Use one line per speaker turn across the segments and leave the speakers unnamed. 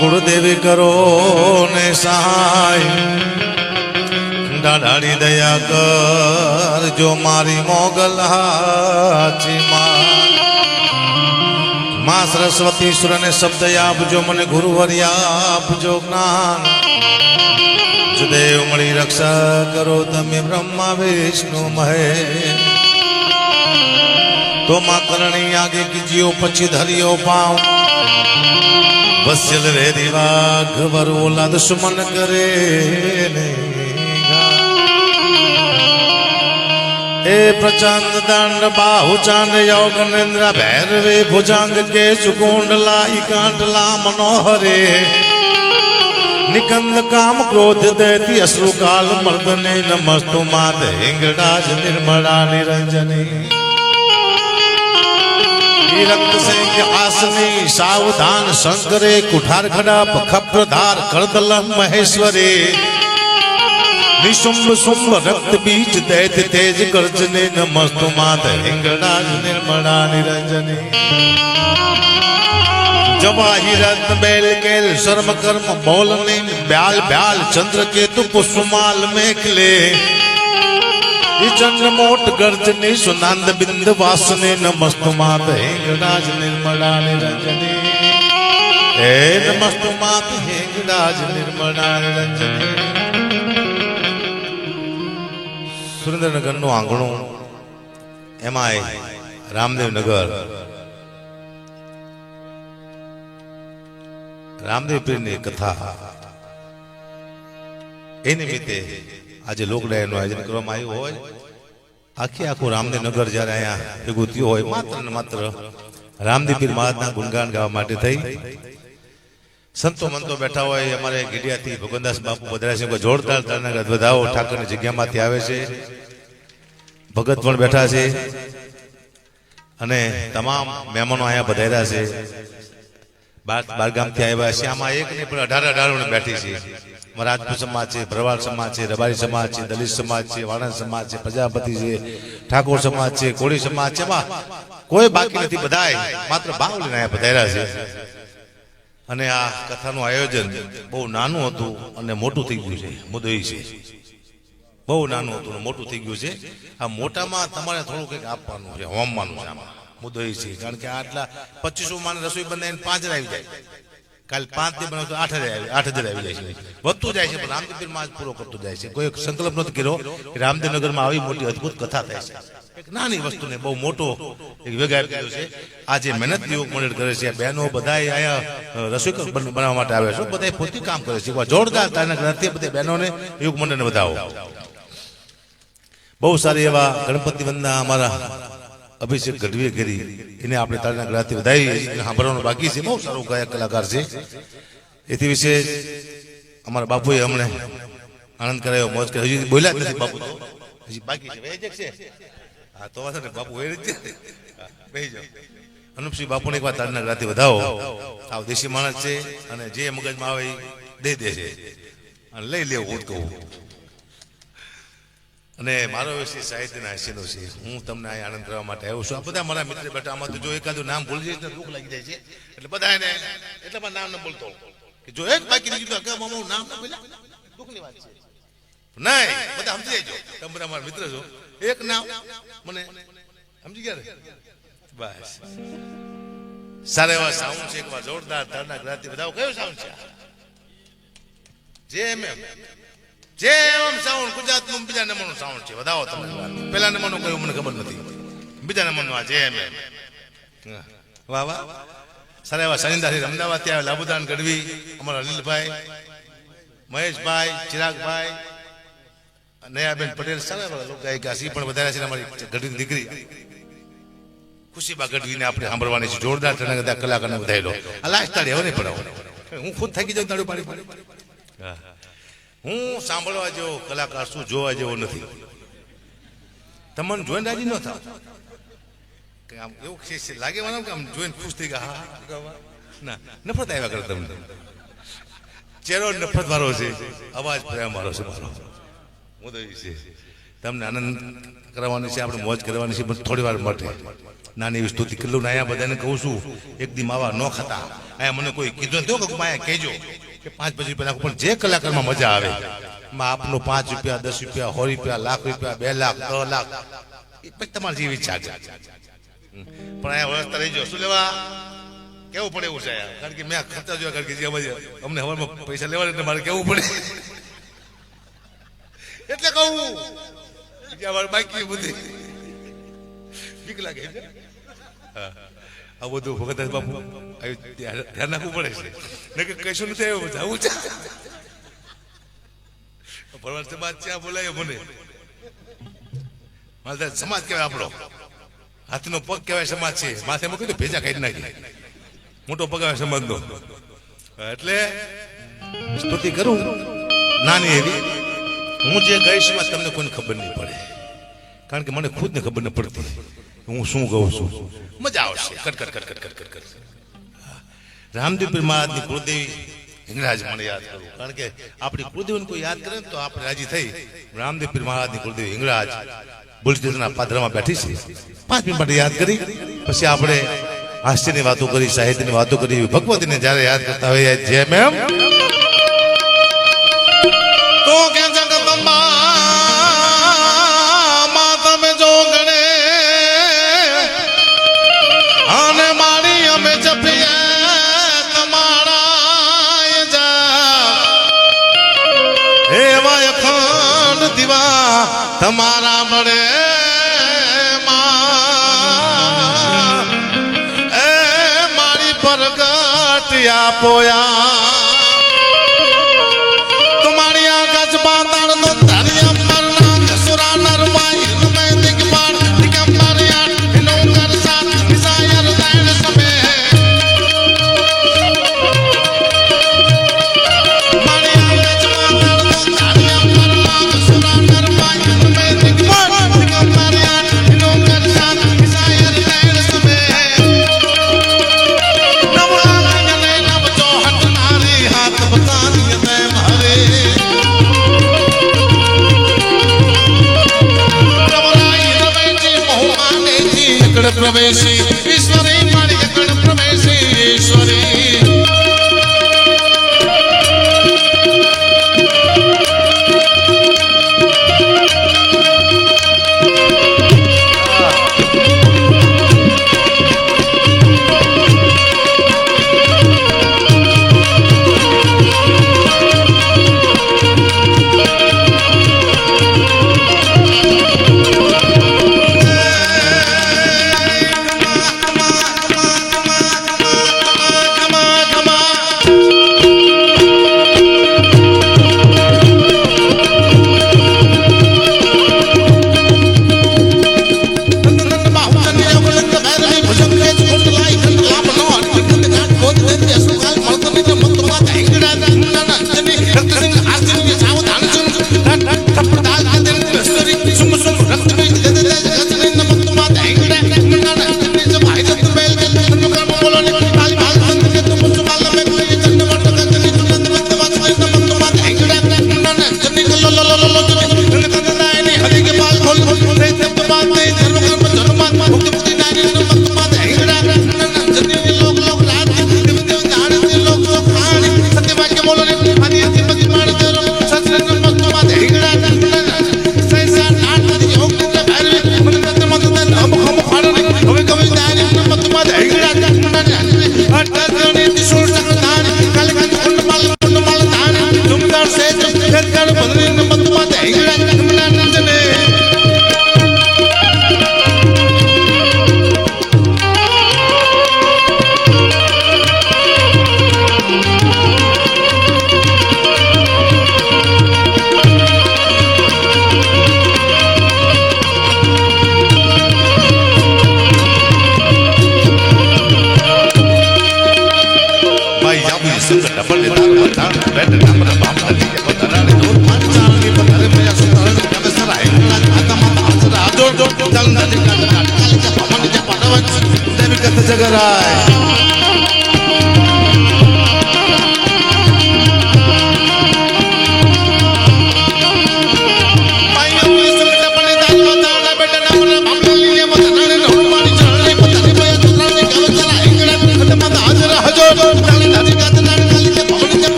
ગુરુદેવી કરો ને સહાય દાડાડી દયા કર જો મારી મોગલ હાચી માં સરસ્વતી સુરને શબ્દ આપજો મને ગુરુવર્યા આપજો જ્ઞાન દેવ મળી રક્ષા કરો તમે બ્રહ્મા વિષ્ણુ મહેશ તો માં કરણી આગે કીજીઓ પછી ધરિયો પાઉ વસ્યલ રે દીવા ઘવર ઓલા દુશ્મન કરે ને એ પ્રચંડ દંડ બાહુ ચાંદ યોગ નિંદ્ર ભૈરવે ભુજંગ કે ચુકુંડલા કાંડલા મનોહરે નિકંદ કામ ક્રોધ દેતી અશ્રુ કાલ મર્દને નમસ્તુ માત હિંગડાજ નિર્મળા નિરંજની રક્ત સિંહ આસની સાવધાન શંકરે કુઠાર ખડા ખપ્રધાર કરદલમ મહેશ્વરે નિશુંભ શુંભ રક્ત બીજ દૈત તેજ ગર્જને નમસ્તુ માત હિંગડાજ નિર્મળા નિરંજની जवाहिरत बेल केल शर्म कर्म बोलने ब्याल ब्याल चंद्र केतु पुष्पमाल मेखले चंद्र मोट गर्जने सुनंद बिंद वासने नमस्तु मात हेंगराज निर्मला निरंजनी हे नमस्तु मात हेंगराज निर्मला निरंजनी सुरेंद्रनगर नु आंगणो एमाय रामदेव नगर रामदेव पीर ने कथा ए निमित्ते आज લોકડાયનું આયોજન કરવામાં આવ્યું હોય આખી આખું રામદેવ નગર જ્યારે અહીંયા ભેગું થયું હોય માત્ર ને માત્ર રામદેવ પીર મહારાજના ગુણગાન ગાવા માટે થઈ સંતો મંતો બેઠા હોય અમારે ગીડિયાથી ભગવનદાસ બાપુ પધાર્યા છે જોરદાર તાળના વધાવો ઠાકરની જગ્યામાંથી આવે છે ભગત પણ બેઠા છે અને તમામ મહેમાનો અહીંયા પધાર્યા છે બારગામ થી આવ્યા છે આમાં એક ને પણ 18 બેઠી છે રાજપૂત સમાજ છે ભરવાડ સમાજ છે રબારી સમાજ છે દલિત સમાજ છે વાણંદ સમાજ છે પ્રજાપતિ છે ઠાકોર સમાજ છે કોળી સમાજ છે એમાં કોઈ બાકી નથી બધાય માત્ર ભાવ લઈને અહીંયા પધાર્યા છે અને આ કથાનું આયોજન બહુ નાનું હતું અને મોટું થઈ ગયું છે મુદ્દો એ છે બહુ નાનું હતું અને મોટું થઈ ગયું છે આ મોટામાં તમારે થોડું કંઈક આપવાનું છે હોમવાનું છે આમાં મુદ્દો એ છે કારણ કે આટલા 2500 માને રસોઈ બંધાઈને 5 આવી જાય કાલ 5 થી બનાવ તો 8000 આવી જાય છે વધતું જાય છે પણ રામદેવ પીર માં પૂરો કરતો જાય છે કોઈ સંકલ્પ નથી કર્યો કે રામદેવ નગરમાં આવી મોટી અદ્ભુત કથા થાય છે એક નાની વસ્તુને બહુ મોટો એક વેગાર કર્યો છે આ જે મહેનત યુવક મંડળ કરે છે બહેનો બધાય આયા રસોઈ બનાવવા માટે આવે છે બધાય પોતે કામ કરે છે જોરદાર તાના ગ્રંથિ બધે બહેનોને યુવક મંડળને વધાવો બહુ સારી એવા ગણપતિ વંદના અમારા અભિષેક ગઢવીએ કરી એને આપણે તાળીના ગળાથી વધાવી સાંભળવાનું બાકી છે બહુ સારો ગાયક કલાકાર છે એથી વિશે અમારા બાપુએ અમને આનંદ કરાયો મોજ કર્યો હજી બોલ્યા જ નથી બાપુ તો હજી બાકી છે વેજક છે હા તો વાંધો ને બાપુ એ જ બેહી જાઓ અનુપસિંહ બાપુને એક વાર તાળીના ગળાથી વધાવો આવ દેશી માણસ છે અને જે મગજમાં આવે એ દે દે છે અને લઈ લેવું હું જ કહું અને મારો વિષય સાહિત્યના હાસ્યનો છે હું તમને અહીં આનંદ કરવા માટે આવ્યો છું આ બધા મારા મિત્ર બેઠા આમાં તો જો એકાદું નામ ભૂલી જાય તો દુઃખ લાગી જાય છે એટલે બધા એને એટલે પણ નામ ન બોલતો કે જો એક બાકી નહીં કીધું કે મામા નામ ન બોલ્યા દુઃખની વાત છે નહીં બધા સમજી જાય તમે બધા મારા મિત્ર છો એક નામ મને સમજી ગયા બસ સારા એવા સાઉન્ડ છે એક વાર જોરદાર તાળના ગળાથી બધા કયો સાઉન્ડ છે જે એમ જે એમ સાઉન્ડ ગુજરાતનું બીજા નંબરનું સાઉન્ડ છે વધાવો તમે પહેલા નંબરનું કયું મને ખબર નથી બીજા નંબરનું આ જે એમ વાહ વાહ સારા એવા સનિંદાથી અમદાવાદથી આવે લાબુદાન ગઢવી અમારા અનિલભાઈ મહેશભાઈ ચિરાગભાઈ નયાબેન પટેલ સારા એવા લોક ગાયિકા સી પણ વધારે છે અમારી ગઢવીની દીકરી ખુશીબા ગઢવીને આપણે સાંભળવાની છે જોરદાર કલાકારને વધારેલો આ લાસ્ટ તાળી હવે નહીં પડાવો હું ખુદ થાકી જાઉં તાળું પાડી હા હું સાંભળવા જેવો કલાકાર શું જોવા જેવો નથી તમને જોઈને રાજી ન થાવ કે આમ એવું લાગે મને કે આમ જોઈને ખુશ થઈ ગયા હા ના નફરત આવ્યા કરે તમને ચહેરો નફરત વાળો છે અવાજ પ્રેમ વાળો છે મારો હું તો છે તમને આનંદ કરવાની છે, આપણે મોજ કરવાની છે, પણ થોડી વાર માટે નાની એવી સ્તુતિ કેટલું ને અહીંયા બધાને કહું છું એક દી માવા ન ખાતા અહીંયા મને કોઈ કીધું તો કે માયા કહેજો કે 5-5 રૂપિયા પણ જે કલાકારમાં મજા આવે એમાં આપનો 5 રૂપિયા 10 રૂપિયા 100 રૂપિયા લાખ રૂપિયા 2 લાખ 10 લાખ એ પછી તમારી જેવી ઈચ્છા છે પણ અહીંયા વ્યવસ્થા રહી જાઓ શું લેવા કેવું પડે એવું છે કારણ કે મેં ખર્ચા જોયા કારણ કે જે અમને હવામાં પૈસા લેવા એટલે મારે કેવું પડે એટલે કહું બાકી બધી બીક લાગે આ બધું ભગત બાપુ ધ્યાન રાખવું પડે છે કે કશું નથી આવ્યું જવું છે ભરવાડ સમાજ ત્યાં બોલાયો મને મારા સમાજ કહેવાય આપણો હાથનો પગ કહેવાય સમાજ છે માથે મૂકી તો ભેજા કાઢી નાખી મોટો પગ આવે સમાજનો એટલે સ્તુતિ કરું નાની એવી હું જે કહીશ તમને કોઈને ખબર નહીં પડે કારણ કે મને ખુદને ખબર ન પડતી હું શું કહું છું મજા આવશે કટ રામદેવ પીર મહારાજની કુળદેવી હિંગળાજ મને યાદ કરું કારણ કે આપણી કુળદેવીને કોઈ યાદ કરે તો આપણે રાજી થઈ રામદેવ પીર મહારાજની કુળદેવી હિંગળાજ બુલસ્ટેશનના પાદરામાં બેઠી છે 5 મિનિટ માટે યાદ કરી પછી આપણે હાસ્યની વાતો કરી સાહિત્યની વાતો કરી ભગવતીને જ્યારે યાદ કરતા હોય જેમ એમ તો કે જગદંબા માં તમે જો ગણે આને મારી અમે જપીએ તમારા જા એવા અખંડ દીવા તમારા મળે પોયા तुम्हारी आगज बांधण नो धरिया मरना सुरा नरवाई मैं दिख बार दिगंबर यार नो कर साथ मिसायर दैन समय तुम्हारी आगज बांधण नो धरिया मरना सुरा नरवाई मैं दिख बार दिगंबर यार नो कर साथ मिसायर दैन समय प्रवेशी ईश्वरी मारी अकड़ प्रवेशी ईश्वरी डबल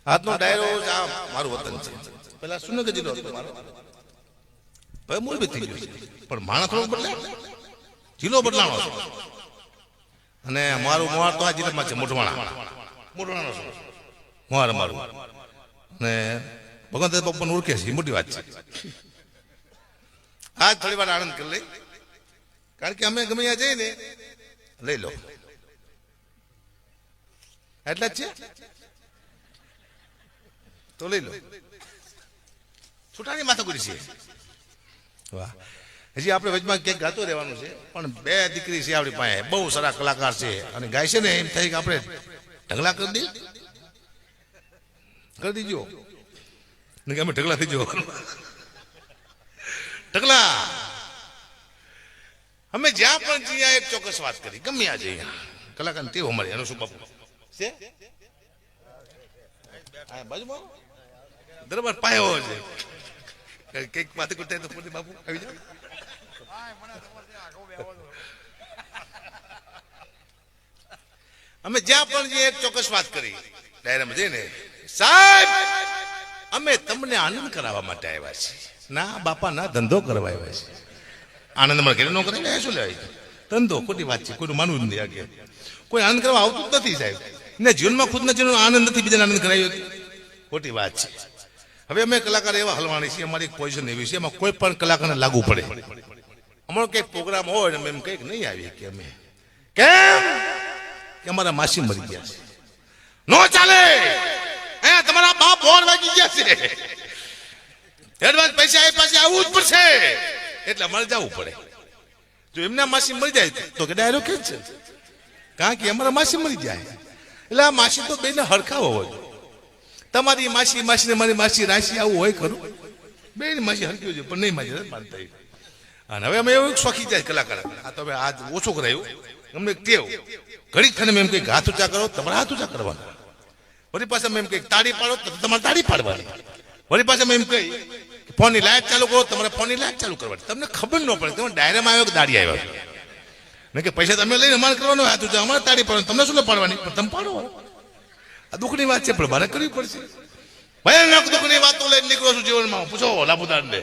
આજનો ડાયરો મારું વતન છે. પેલા સુરનગર જિલ્લો હતો મારો, હવે મોરબી થઈ ગયો છે, પણ માણસ થોડું બદલે, જિલ્લો બદલાણો છે. અને મારું મોહાર તો આ જિલ્લામાં છે, મોઢવાણા છે મોહાર મારું. અને ભગવંત પપ્પાને ઓળખે છે, મોટી વાત છે. આજ થોડી વાર આનંદ કરી લઈ, કારણ કે અમે ગમે ત્યાં જઈએ ને લઈ લો એટલા જ છે તો લઈ લો, છૂટાની માથાકૂટી છે. વાહ, હજી આપણે વચમાં ક્યાંક ગાતો રહેવાનું છે, પણ બે દીકરી છે આપણી પાસે, બહુ સારા કલાકાર છે, અને ગાય છે ને એમ થાય કે આપણે ઢગલા કરી દીજો કે અમે ઢગલા થઈ જાઓ. ઢગલા અમે જ્યાં પણ જઈએ એક ચોક્કસ વાત કરી, ગમે આ જઈએ કલાકાર તેવું મળે. એનું શું બાપુ છે બાજુમાં દરબાર પાયો છે, કઈક વાત કરતા તો બાપુ આવી જાવ. અમે જ્યાં પણ જઈએ એક ચોક્કસ વાત કરી ડાયરામાં જઈને, સાહેબ અમે તમને આનંદ કરાવવા માટે આવ્યા છીએ, ના બાપા ના ધંધો કરવા આવ્યા છે. આનંદ મળે ઘરે ન કરે શું લેવાય, ધંધો ખોટી વાત છે, કોઈનું માનવું જ નથી. આગે કોઈ આનંદ કરવા આવતું જ નથી સાહેબ, ને જીવનમાં ખુદના જીવનનો આનંદ નથી, બીજાને આનંદ કરાવ્યો ખોટી વાત છે. હવે અમે કલાકાર એવા હલવાણી છીએ, અમારી એક પોઝિશન એવી છે, એમાં કોઈ પણ કલાકારને લાગુ પડે. અમારો કંઈક પ્રોગ્રામ હોય ને એમ કંઈક નહીં આવીએ કે અમે કેમ કે અમારા માસી મરી ગયા છે, નો ચાલે, તમારા બાપ બોર વાગી ગયા છે, એડવાન્સ પૈસા એ પાસે આવવું જ પડશે, એટલે અમારે જવું પડે. જો એમના માસી મરી જાય તો કે ડાયરો કે છે, કારણ કે અમારા માસી મરી જાય એટલે આ માસી તો બેને હરખાવો હોય. તમારી માસી માસી ને મારી માસી રાશિ આવું હોય ખરું, બે ની માસી હરકી હોય પણ નહીં માસી માનતા. અને હવે અમે એવું શોખી જાય કલાકાર, આ તો હવે આજ ઓછું કરાયું, અમને ટેવ ઘડીક ખાને એમ કંઈક હાથ ઊંચા કરો તમારે હાથ ઊંચા કરવાના, વળી પાસે એમ કંઈક તાળી પાડો તો તમારે તાળી પાડવાની, વળી પાસે એમ કહી ફોનની લાઈટ ચાલુ કરો તમારે ફોનની લાઈટ ચાલુ કરવાની. તમને ખબર ન પડે તમે ડાયરામાં આવ્યો કે દાડી આવ્યો, ને કે પૈસા તમે લઈને અમારે કરવાનો હાથ છે, અમારે તાળી પાડવાની, તમને શું પાડવાની, પણ તમે પાડો. આ દુઃખની વાત છે, પણ મારે કરવી પડશે. ભયાનક દુઃખની વાતો લઈને નીકળો છું જીવનમાં. પૂછો લાભુદારને,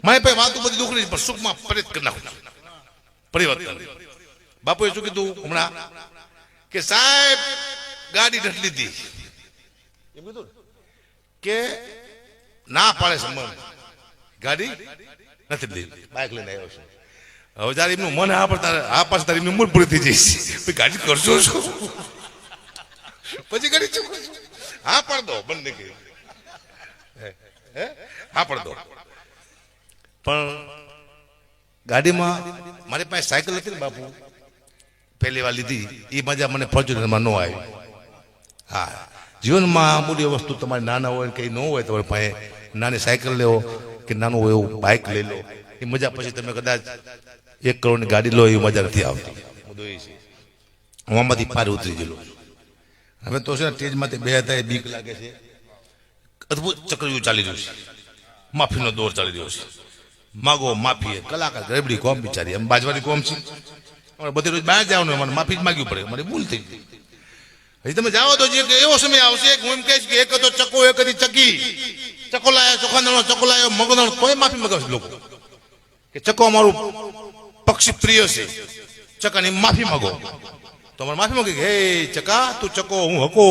મારે ભાઈ વાતો બધી દુઃખની, પણ સુખમાં પરિત કરી નાખું પરિવર્તન. બાપુએ શું કીધું હમણાં કે સાહેબ ગાડી ઢટ લીધી, એમ કીધું કે ના પાડે સંબંધ, ગાડી નથી લીધી, બાઇક લઈને આવ્યો છે. હવે જયારે એમનું મન આ પાસે તારી એમની ઉંમર પૂરી થઈ જઈશ, ગાડી કરશો શું, પછી ગાડી શું કરશો? હા પાડ દો, બંધ નહીં કરી, હા પાડ દો. પણ ગાડીમાં મારી પાસે સાયકલ હતી ને બાપુ, પહેલી વાર લીધી, એ મજા મને ફોર્ચ્યુનરમાં ન આવી. હા, જીવનમાં મૂલ્ય વસ્તુ તમારે નાના હોય કંઈ ન હોય તમારી પાસે નાની સાયકલ લેવો કે નાનું હોય એવું બાઇક લઈ લો, એ મજા પછી તમે કદાચ 1 કરોડની ગાડી લો, એ મજા નથી આવતી. હું આમાંથી પાર ઉતરી ગયેલો. હવે તો છે ને સ્ટેજમાંથી બે હતા, એ બીક લાગે છે. અદભુત ચક્રવ્યૂહ ચાલી રહ્યું છે, માફીનો દોર ચાલી રહ્યો છે. માગો માફી, કલાકાર ગરીબડી કોમ બિચારી, એમ બાજવાની કોમ છે. બધી રોજ બહાર જવાનું, મને માફી જ માગવી પડે, મારી ભૂલ થઈ ગઈ. હજી તમે જાઓ તો જે એવો સમય આવશે હું એમ કહીશ કે એક હતો ચકો, એક હતી ચકી, ચકો લાયો ચોખાનો, ચકો લાયો મગનો, તોય માફી મગાવશે લોકો કે ચકો અમારું પક્ષી પ્રિય છે, ચકાની માફી માંગો. તો અમારે માફી માંગી હે ચકા, તું ચકો હું હકો,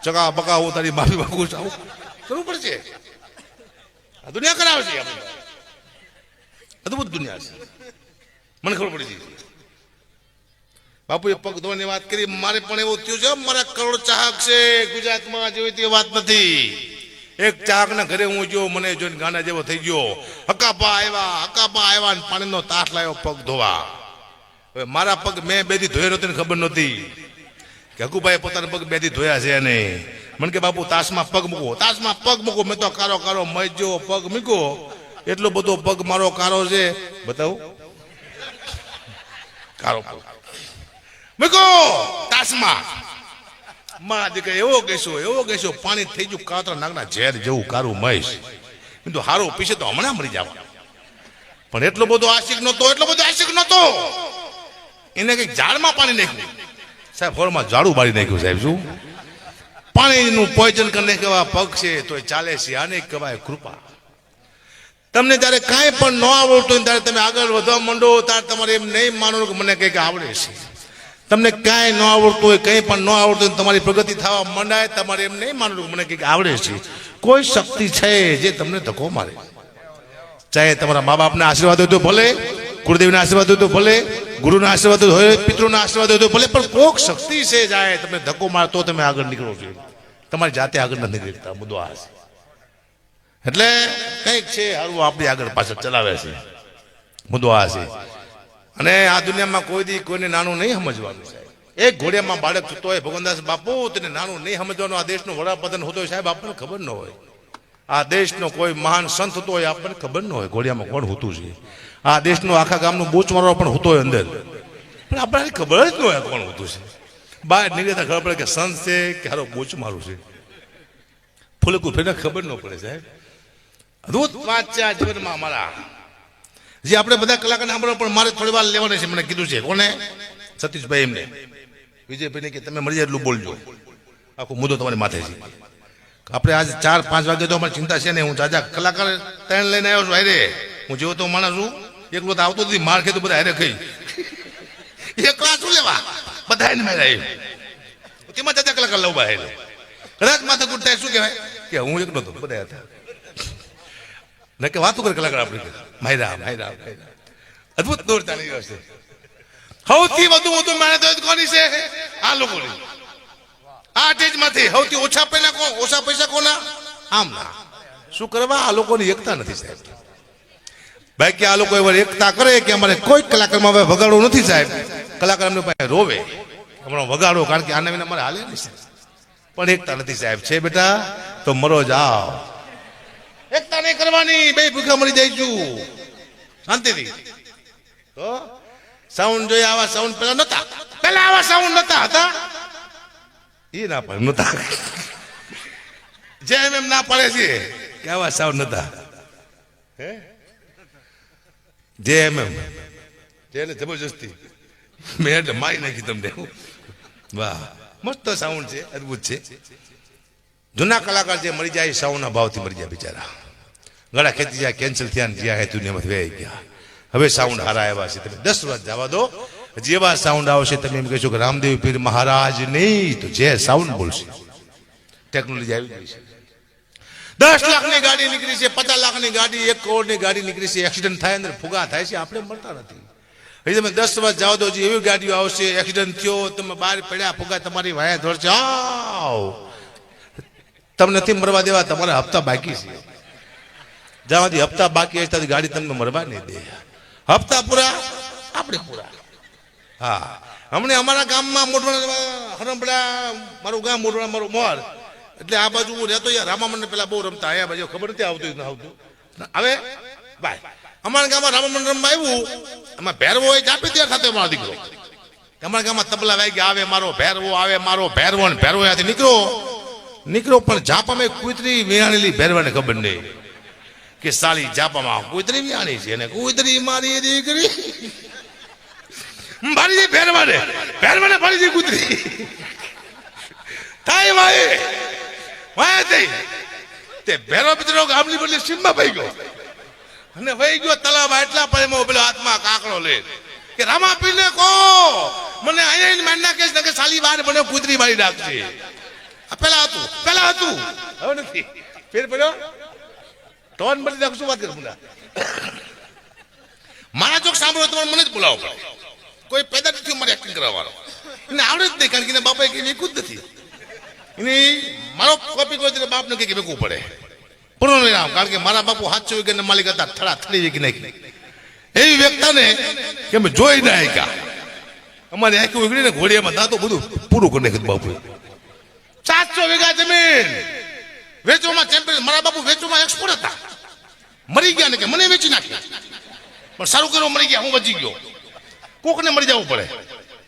ચકા બકા હું તારી માફી માંગુ છું. કરવું પડશે, આ દુનિયા કરાવે છે, અદભુત દુનિયા છે, મને ખબર પડી ગઈ. બાપુએ પગ ધોવાની વાત કરી, મારે પણ એવું થયું છે, મારા કરોડ ચાહક છે ગુજરાતમાં, જેવી તે વાત નથી. એક ચાહક ના ઘરે હું જો, મને જોઈને ગાના જેવો થઈ ગયો, હકાપા આવ્યા ને પાણીનો તાટ લાવ્યો પગ ધોવા. હવે મારા પગ મેં બેથી ધોયો નહોતી, ખબર નહોતી કે હકુભાઈ પોતાના પગ બેથી ધોયા છે. અને મને કે બાપુ તાસમાં પગ મૂકો, તાસમાં પગ મૂકો. મેં તો કારો કારો મજો પગ મૂકો, એટલો બધો પગ મારો કારો છે, બતાવું કારો પગ મૂકો તાસમાં. માં દીકરા એવો ગેસો પાણી થઈ ગયું કાતરા નાગના ઝેર જેવું કારું મહેશ. તો હારો પીછે તો હમણાં મરી જાવ. પણ એટલો બધો આશિક નહોતો, એને કઈક ઝાડમાં પાણી નાખ્યું સાહેબ, હોળમાં ઝાડું બાળી નાખ્યું સાહેબ. શું પાણીનું પોઈઝન કરીને કેવા પગ છે તો ચાલે છે, આને કહેવાય કૃપા. તમને જયારે કાંઈ પણ ન આવડતું ત્યારે તમે આગળ વધવા માંડો, ત્યારે તમારે એમ નહીં માનવું કે મને કંઈક આવડે છે. તમને કાંઈ ન આવડતું હોય, કંઈ પણ ન આવડતું હોય, તમારી પ્રગતિ થવા માંડાય, તમારે એમ નહીં માનવું કે મને કંઈક આવડે છે. કોઈ શક્તિ છે જે તમને ધક્કો મારે, ચાહે તમારા મા બાપના આશીર્વાદ હોય તો ભલે, કુળદેવના આશીર્વાદ હોય તો ભલે, ગુરુના આશીર્વાદ હોય, પિતૃના આશીર્વાદ હોય તો ભલે, પણ કોક શક્તિ છે જાય તમને ધક્કો મારે તો તમે આગળ નીકળો છો. તમારી જાતે આગળ નથી નીકળતા, મુદ્દો આ છે. એટલે કંઈક છે હારું આપણી આગળ પાછળ ચલાવે છે, મુદ્દો આ છે. અને આ દુનિયામાં કોઈ દી કોઈને નાનું નહીં સમજવાનું સાહેબ. એક ઘોડિયામાં બાળક થતો હોય, ભગવાનદાસ બાપુ તેને નાનું નહીં સમજવાનું. આ દેશનો વડાપ્રધાન હોતો હોય સાહેબ, આપણને ખબર ન હોય. આ દેશનો કોઈ મહાન સંત હોતો હોય, આપણને ખબર ન હોય ઘોડિયામાં કોણ હોતું છે. આ દેશનો આખા ગામનું બોચ મારવા પણ હોતો હોય અંદર, પણ આપણને ખબર જ ન હોય કોણ હોતું છે. બહાર નીકળતા ખબર પડે કે સંત છે કે હારો બોચ મારું છે, ફૂલકું ફેરને ખબર ન પડે સાહેબ. અદભુત વાત છે આ જીવનમાં અમારા. જે આપણે બધા કલાકારને સાંભળવા, પણ મારે થોડી વાર લેવાની છે. મને કીધું છે કોને, સતીશભાઈ એમને, વિજયભાઈને કે તમે મળી જાય એટલું બોલજો, આખો મુદ્દો તમારી માથે છે. આપણે આજ 4-5 વાગે તો અમારી ચિંતા છે ને. હું જાજા કલાકાર 3 લઈને આવ્યો છું હારે. હું જેવો તો માણસ છું, એકલો તો આવતો નથી, માર ખેતું બધા હારે ખાઈ, એકલા શું લેવા, બધા એને મારે આવ્યું. તેમાં જાજા કલાકાર લઉં બહાર, કદાચ માથા કુટ થાય શું કહેવાય કે હું એકલો તો બધા હતા. ન કે વાતું કરે કલાકાર આપણે માયરા. અદભુત દોર ચાલી રહ્યો છે. સૌથી વધુ મહેનત કોની છે? આ લોકોની. આ સ્ટેજમાંથી સૌથી ઓછા પૈસા કોના? આમ ના. શું કરવા? આ લોકોની એકતા નથી સાહેબ. બાકી આ લોકો એવા એકતા કરે કે અમારે કોઈ કલાકારમાં હવે વગાડો નથી સાહેબ. કલાકાર અમને પાસે રોવે, હમણાં વગાડો, કારણ કે આના વિના અમારે હાલે નહીં સાહેબ. પણ એકતા નથી સાહેબ. છે બેટા તો મરો જાઓ, એકતા નહીં કરવાની, બે ભૂખા મરી જઈશું શાંતિથી. તો સાઉન્ડ જોઈએ, આવા સાઉન્ડ પેલા આવા સાઉન્ડ નતા હતા, એ ના પડે નતા. જેમ એમ ના પડે છે કે આવા સાઉન્ડ નતા. જેમ એમ એને જબરજસ્તી મેં એટલે મારી નાખી તમને. વાહ, મસ્ત સાઉન્ડ છે, અદભુત છે. જૂના કલાકાર જે મરી જાય સાઉન્ડના ભાવથી મરી જાય બિચારા. ગળા ખેતી જાય, કેન્સલ થયા ને જ્યાં હેતુ ને એમાં વહી ગયા. હવે સાઉન્ડ હારા આવ્યા છે, તમે 10 વર્ષ જવા દો, જેવા સાઉન્ડ આવશે તમે એમ કહેશો કે રામદેવ પીર મહારાજ નહીં તો જે સાઉન્ડ બોલશે. ટેકનોલોજી આવી ગઈ છે. 10 લાખની ગાડી નીકળી છે, 50 લાખની ગાડી, 1 કરોડની ગાડી નીકળી છે. એક્સિડન્ટ થાય અંદર ફુગા થાય છે, આપણે મળતા નથી. હજી તમે 10 વર્ષ જાઓ તો એવી ગાડીઓ આવશે, એક્સિડન્ટ થયો, તમે બહાર પડ્યા, ફુગા તમારી વાયા ધોરશે, આવ તમને નથી મરવા દેવા, તમારા હપ્તા બાકી છે. જ્યાં સુધી હપ્તા બાકી હશે ત્યાંથી ગાડી તમને મરવા નહીં દે. હપ્તા પૂરા, આપણે પૂરા. હા, હમણાં અમારા ગામમાં મોઢવાડા હરમપડા, મારું ગામ મોઢવાડા, મારું મોર, એટલે આ બાજુ હું રહેતો રામામંડળ પેલા બહુ રમતા. અહીંયા બાજુ ખબર નથી આવતું હવે ભાઈ. અમારા ગામમાં રામામંડળ રમવા આવ્યું, એમાં ભેરવો હોય આપી ત્યાં ખાતે મારો દીકરો. અમારા ગામમાં તબલા વાગી આવે મારો ભેરવો, આવે મારો ભેરવો, ને ભેરવો ત્યાંથી નીકળો પણ જાપામાં કૂતરી વિહાણેલી ભેરવાને ખબર નહીં કે સાલી જાપામાં કૂતરી વિહાણી છે, અને કૂતરી મારી દીકરી મારી દે ભેરવાને મારી દે કૂતરી થાય વાય થઈ. તે ભેરો બિચારો ગામની બદલે સીમમાં વહી ગયો, અને વહી ગયો તલાવમાં. એટલા પણ પેલો હાથમાં કાકડો લે કે રામાપીરને કહો મને અહીંયા મારી નાખે છે કે સાલી વાર મને કૂતરી મારી નાખશે. પેલા હતું હવે નથી. ફેર પડ્યો ટોન બદલી નાખું. શું વાત કરું મુલા, મારા જોક સાંભળો તમારે મને જ બોલાવો પડે. કોઈ પેદા નથી મારે એક્ટિંગ કરવાનો, એને આવડે જ નહીં, કારણ કે બાપા કઈ વેકું જ નથી. એની મારો કોપી કોઈ બાપને કઈ વેકવું પડે પૂર્ણ વિરામ, કારણ કે મારા બાપુ 700 વીઘાના માલિક હતા, થડા થડી વેકી નાખી. એવી વ્યક્તાને કે અમે જોઈ ના આવ્યા. અમારી આંખી ઉગડીને ઘોડિયામાં દાંતો બધું પૂરું કરી નાખ્યું બાપુ. 700 વીઘા જમીન વેચવામાં ચેમ્પિયન. મારા બાપુ વેચવામાં એક્સપોર્ટ હતા. મરી ગયા ને કે મને વેચી નાખ્યા, પણ સારું કર્યું મરી ગયા, હું બચી ગયો. કોકને મરી જવું પડે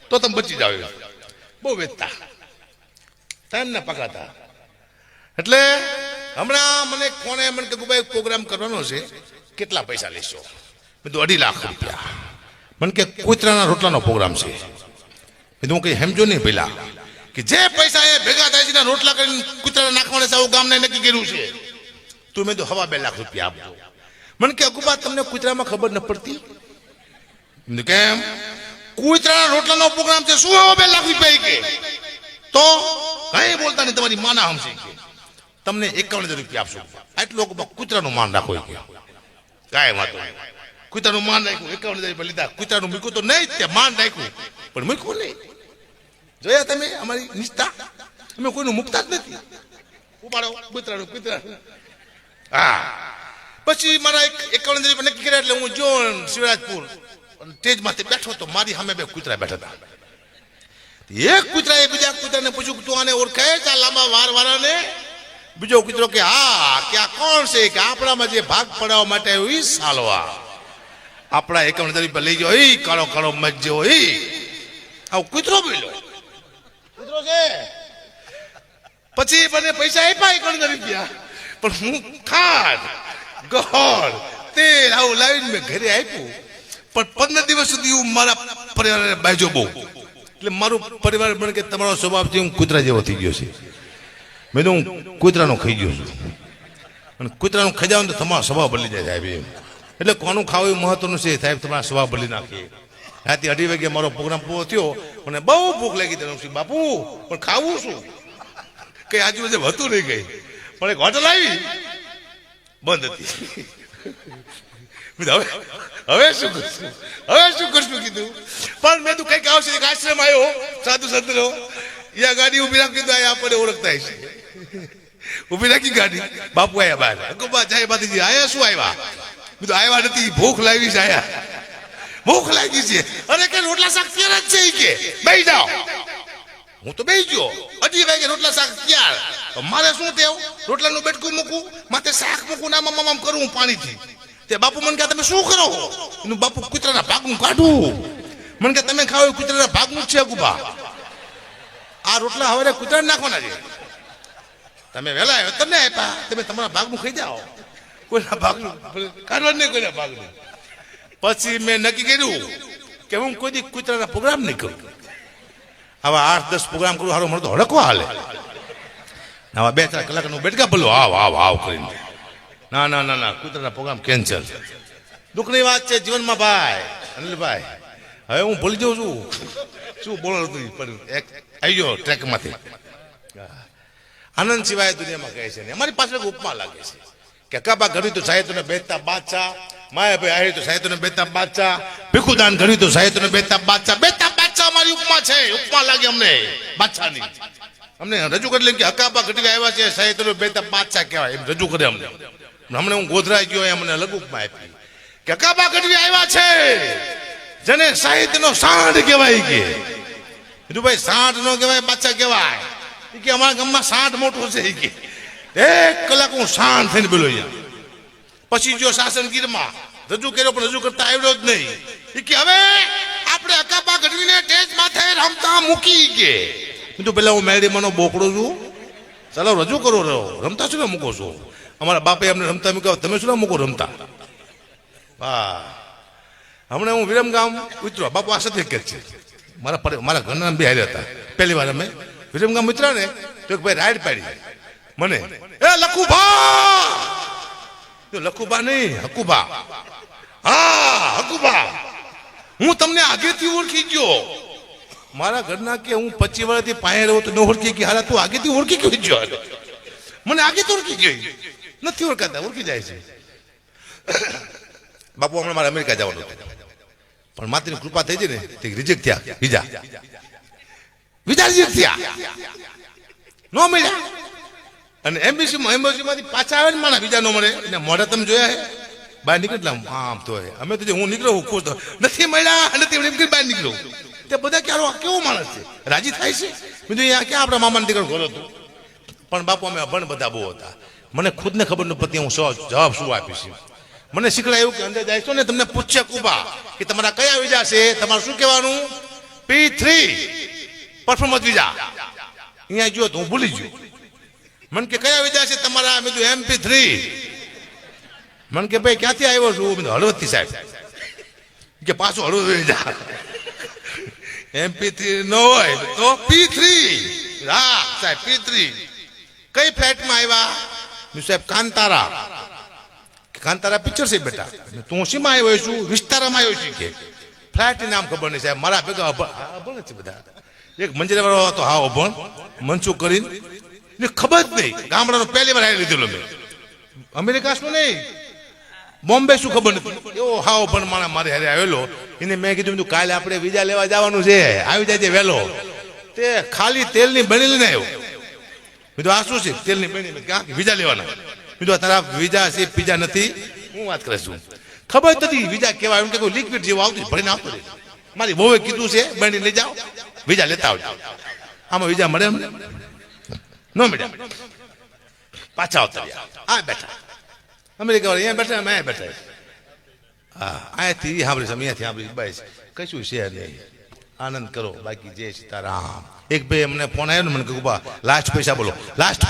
તો તમે બચી જાવ. બહુ વેચતા, ટાઈમ ના પકાતા. એટલે હમણાં મને કોને મને કે ભાઈ પ્રોગ્રામ કરવાનો છે, કેટલા પૈસા લેશો? મેં તો 2.5 લાખ રૂપિયા. મને કે કૂતરાના રોટલાનો પ્રોગ્રામ છે. મેં હું કઈ સમજો નહીં પેલા કે જે પૈસા એ ભેગા થાય છે રોટલા કરીને કૂતરા નાખવાના છે, આવું ગામને નક્કી કર્યું છે. તું મેં તો 2.5 લાખ રૂપિયા આપજો. મને કે અકુબા તમને કૂતરામાં ખબર ન પડતી? કેમ? કૂતરાના રોટલાનો પ્રોગ્રામ છે, શું 2.5 લાખ રૂપિયા કે? તો કઈ બોલતા નહીં, તમારી માના હમશે કે તમને 51,000 રૂપિયા આપશો. આટલો કૂતરાનું માન રાખો કે કાંઈ વાંધો નહીં. કૂતરાનું માન રાખ્યું, 51,000 રૂપિયા લીધા. કૂતરાનું મૂક્યું તો નહીં, તે માન રાખ્યું પણ મૂક્યું નહીં. જોયા તમે અમારી નિષ્ઠા? અમે કોઈનું મૂકતા જ નથી. ઉપાડો કૂતરાનું. હા, પછી મારા 51,000 રૂપિયા નક્કી કર્યા. એટલે હું જો શિવરાજપુર સ્ટેજમાંથી બેઠો તો મારી સામે 2 કૂતરા બેઠા હતા. એક કૂતરાએ બીજા કૂતરાને પૂછ્યું તું આને ઓળખે છે લાંબા વારવાળાને? બીજો કૂતરો કે હા, કે આ કોણ છે? કે આપણામાં જે ભાગ પડાવવા માટે આવ્યો ઈ સાલવા. આપણા 51,000 રૂપિયા લઈ ગયો, ઈ કાળો કાળો મત જેવો ઈ. આવો કૂતરો બોલ્યો, કૂતરો છે. પછી મને પૈસા આપ્યા 51,000 રૂપિયા, પણ હું ખાંડ ગોળ તેલ આવું લાવીને મેં ઘરે આપ્યું. પણ 15 દિવસ સુધી હું મારા પરિવારને બાજુ બહુ. એટલે મારું પરિવાર મને કે તમારો સ્વભાવથી હું કૂતરા જેવો થઈ ગયો છે. મેં તો હું કૂતરાનો ખાઈ ગયો છું, અને કૂતરાનું ખાઈ જાવ તો તમારો સ્વભાવ બદલી જાય સાહેબ. એમ એટલે કોનું ખાવું એ મહત્વનું છે સાહેબ, તમારા સ્વભાવ બદલી નાખીએ. રાતે 2:30 વાગે મારો પ્રોગ્રામ પૂરો થયો, મને બહુ ભૂખ લાગી. તેનું બાપુ પણ ખાવું શું? કઈ આજુબાજુ હતું નહીં કઈ, પણ એક હોટલ આવી બંધ હતી. હવે શું કરશું કીધું. પણ મેં તું કઈક આવશે. આશ્રમ આવ્યો સાધુ સંતનો, યા ગાડી ઉભી રાખી તો આપણે ઓળખતા છે. ઉભી રાખી ગાડી, બાપુ આયા બહાર. ગોપા જાય બાતીજી આયા? શું આવ્યા? બીજું આવ્યા નથી, ભૂખ લાગી છે. આયા ભૂખ લાગી છે. અરે કે રોટલા શાક તૈયાર જ છે કે બેસી જાઓ. હું તો બેસી ગયો. 2:30 વાગે રોટલા શાક તૈયાર. મારે શું ટેવ? રોટલાનું બેટકું મૂકું, માથે શાક મૂકું, આમ કરું પાણીથી. તે બાપુ મને કહે તમે શું કરો? એનું બાપુ કૂતરાના ભાગનું કાઢું. મને કે તમે ખાવ કૂતરાના ભાગનું છે ગુબા. આ રોટલા હવે કૂતરાને નાખવાના છે. તમે વહેલા આવ્યો તમને આપ્યા, તમે તમારા ભાગનું ખાઈ જાઓ. કોઈના ભાગનું કાઢવા નહીં, કોઈના ભાગનું. પછી મેં નક્કી કર્યું કે હું કોઈ દી કૂતરાના પ્રોગ્રામ નહીં કરું. આવા 8-10 પ્રોગ્રામ કરું હારો મને તો હડકવા હાલે. આવા 2-4 કલાકનું બેઠકા ભલો આવ કરીને ના કૂતરાના પ્રોગ્રામ કેન્સલ. દુઃખની વાત છે જીવનમાં ભાઈ અનિલભાઈ. હવે હું ભૂલી જાઉં છું શું બોલો પણ એક આવી ગયો ટ્રેકમાંથી. આનંદ સિવાય દુનિયામાં કહે છે ને અમારી પાસે ઉપમા લાગે છે કે કાબા ઘડી તો સાહિત્યને બેચતા બાદશાહ, માયાભાઈ આહિર તો સાહિત્યને બેચતા બાદશાહ, ભીખુદાન ઘડી તો સાહિત્યને બેચતા બાદશાહ અમારી ઉપમા છે. ઉપમા લાગે અમને બાદશાહની. અમને રજૂ કરી લે કે હકાબા ઘડી આવ્યા છે સાહિત્યનો બેચતા બાદશાહ કહેવાય એમ રજૂ કરે અમને. હમણાં હું ગોધરાઈ ગયો એમ મને લઘુ ઉપમા આપી કે હકાબા ઘડી આવ્યા છે જેને સાહિત્યનો સાંઢ કહેવાય. કે કીધું ભાઈ સાંઢ નો કહેવાય બાદશાહ કહેવાય. કે અમારા ગામમાં સાંઢ મોટો છે. કે 1 કલાક હું શાંત થઈને બોલો. પછી જો શાસનગીરમાં રજૂ કર્યો પણ રજૂ કરતા આવ્યો જ નહીં. કે હવે આપણે હકાબા ગઢવીને ટેજ માથે રમતા મૂકી. કે કીધું પેલા હું મેળીમાંનો બોકડો છું, ચાલો રજૂ કરો રમતા શું મૂકો છો? અમારા બાપે અમને રમતા મૂક્યા, તમે શું મૂકો રમતા? વાહ. હમણાં હું વિરમગામ ઉતરો, બાપુ આ સત્ય કે છે મારા ઘરના બે હારે હતા. પહેલી વાર અમે વિરમગામ ઉતર્યા ને તો એક ભાઈ રાઈડ પાડી મને, એ લખુબા નહીં હકુબા. હા હકુબા, હું તમને આગેથી ઓળખી ગયો. મારા ઘરના કે હું 25 વર્ષથી પાયે રહ્યો તો ન ઓળખી કે હારા તું આગેથી ઓળખી ગયો? મને આગેથી ઓળખી ગઈ નથી ઓળખાતા, ઓળખી જાય છે. બાપુ હમણાં મારે અમેરિકા જવાનું હતું પણ માતાની કૃપા થઈ ગઈ ને તે રિજેક્ટ થયા. વિઝા રિજેક્ટ થયા, નો મળ્યા. અને એમ્બેસીમાંથી પાછા આવે ને મારા વિઝા નો મળે. એને મોઢા તમે જોયા હે બહાર નીકળતા આમ તો અમે તો હું નીકળું ખુશ તો નથી મળ્યા નથી બહાર નીકળું. તે બધા ક્યારો કેવો માણસ છે, રાજી થાય છે. બીજું અહીંયા ક્યાં આપણા મામાને દીકરો ઘર હતું. પણ બાપુ અમે અભણ બધા બહુ હતા. મને ખુદને ખબર ન પડતી હું જવાબ શું આપીશ. મને શીખડાયું કે અંદર જાય છો ને તમને પૂછશે કુબા કે તમારા કયા વિઝા છે, તમારે શું કહેવાનું? P3 performance visa. અહીંયા જો તો હું ભૂલી ગયો. મને કે કયા વિઝા છે તમારા? મેં કીધું MP3. મને કે ભાઈ ક્યાંથી આવ્યો છું? મેં હળવદથી સાહેબ. કે પાછું હળવદ વિઝા. MP3 ન હોય તો P3. હા સાહેબ P3. કઈ ફ્લાઇટમાં આવ્યા? સાહેબ કાંતારા પિક્ચર છે બેટા. તું શીમાં આવ્યો છું? વિસ્તારામાં આવ્યો છું. કે ફ્લાઇટ નામ ખબર નહીં સાહેબ. મારા ભેગા અભણ છે બધા. એક મંજિરા વાળો હતો હા અભણ મનસુખ કરીને ખબર જ નહીં. ગામડાનો પહેલી વાર આવી લીધેલો મેં. અમેરિકા શું નહીં બોમ્બે શું ખબર નથી. એવો હાવ પણ મારા મારે હારે આવેલો. એને મેં કીધું કાલે આપણે વિઝા લેવા જવાનું છે, આવી જાય વહેલો. તે ખાલી તેલની બની લઈને આવ્યો. કીધું આ શું છે? તેલની બની. ક્યાં વિઝા લેવાના? કીધું તારા વિઝા છે પીઝા નથી. હું વાત કરે છું ખબર જ નથી વિઝા કેવાય. એમ કે કોઈ લિક્વિડ જેવું આવતું ભરીને આવતું રહે. મારી બહુએ કીધું છે બની લઈ જાઓ વિઝા લેતા આવજો. આમાં વિઝા મળે અમને ન મળ્યા. પાછા આવતા આ બેઠા અમેરિકા વાળા અહીંયા બેઠા અમે અહીંયા બેઠા. હા અહીંયાથી સાંભળીશ અહીંયાથી સાંભળીશ બસ કશું છે નહીં. આનંદ કરો બાકી જય સીતારામ. એક ભાઈ અમને ફોન આવ્યો ને મને કહ્યું બા લાસ્ટ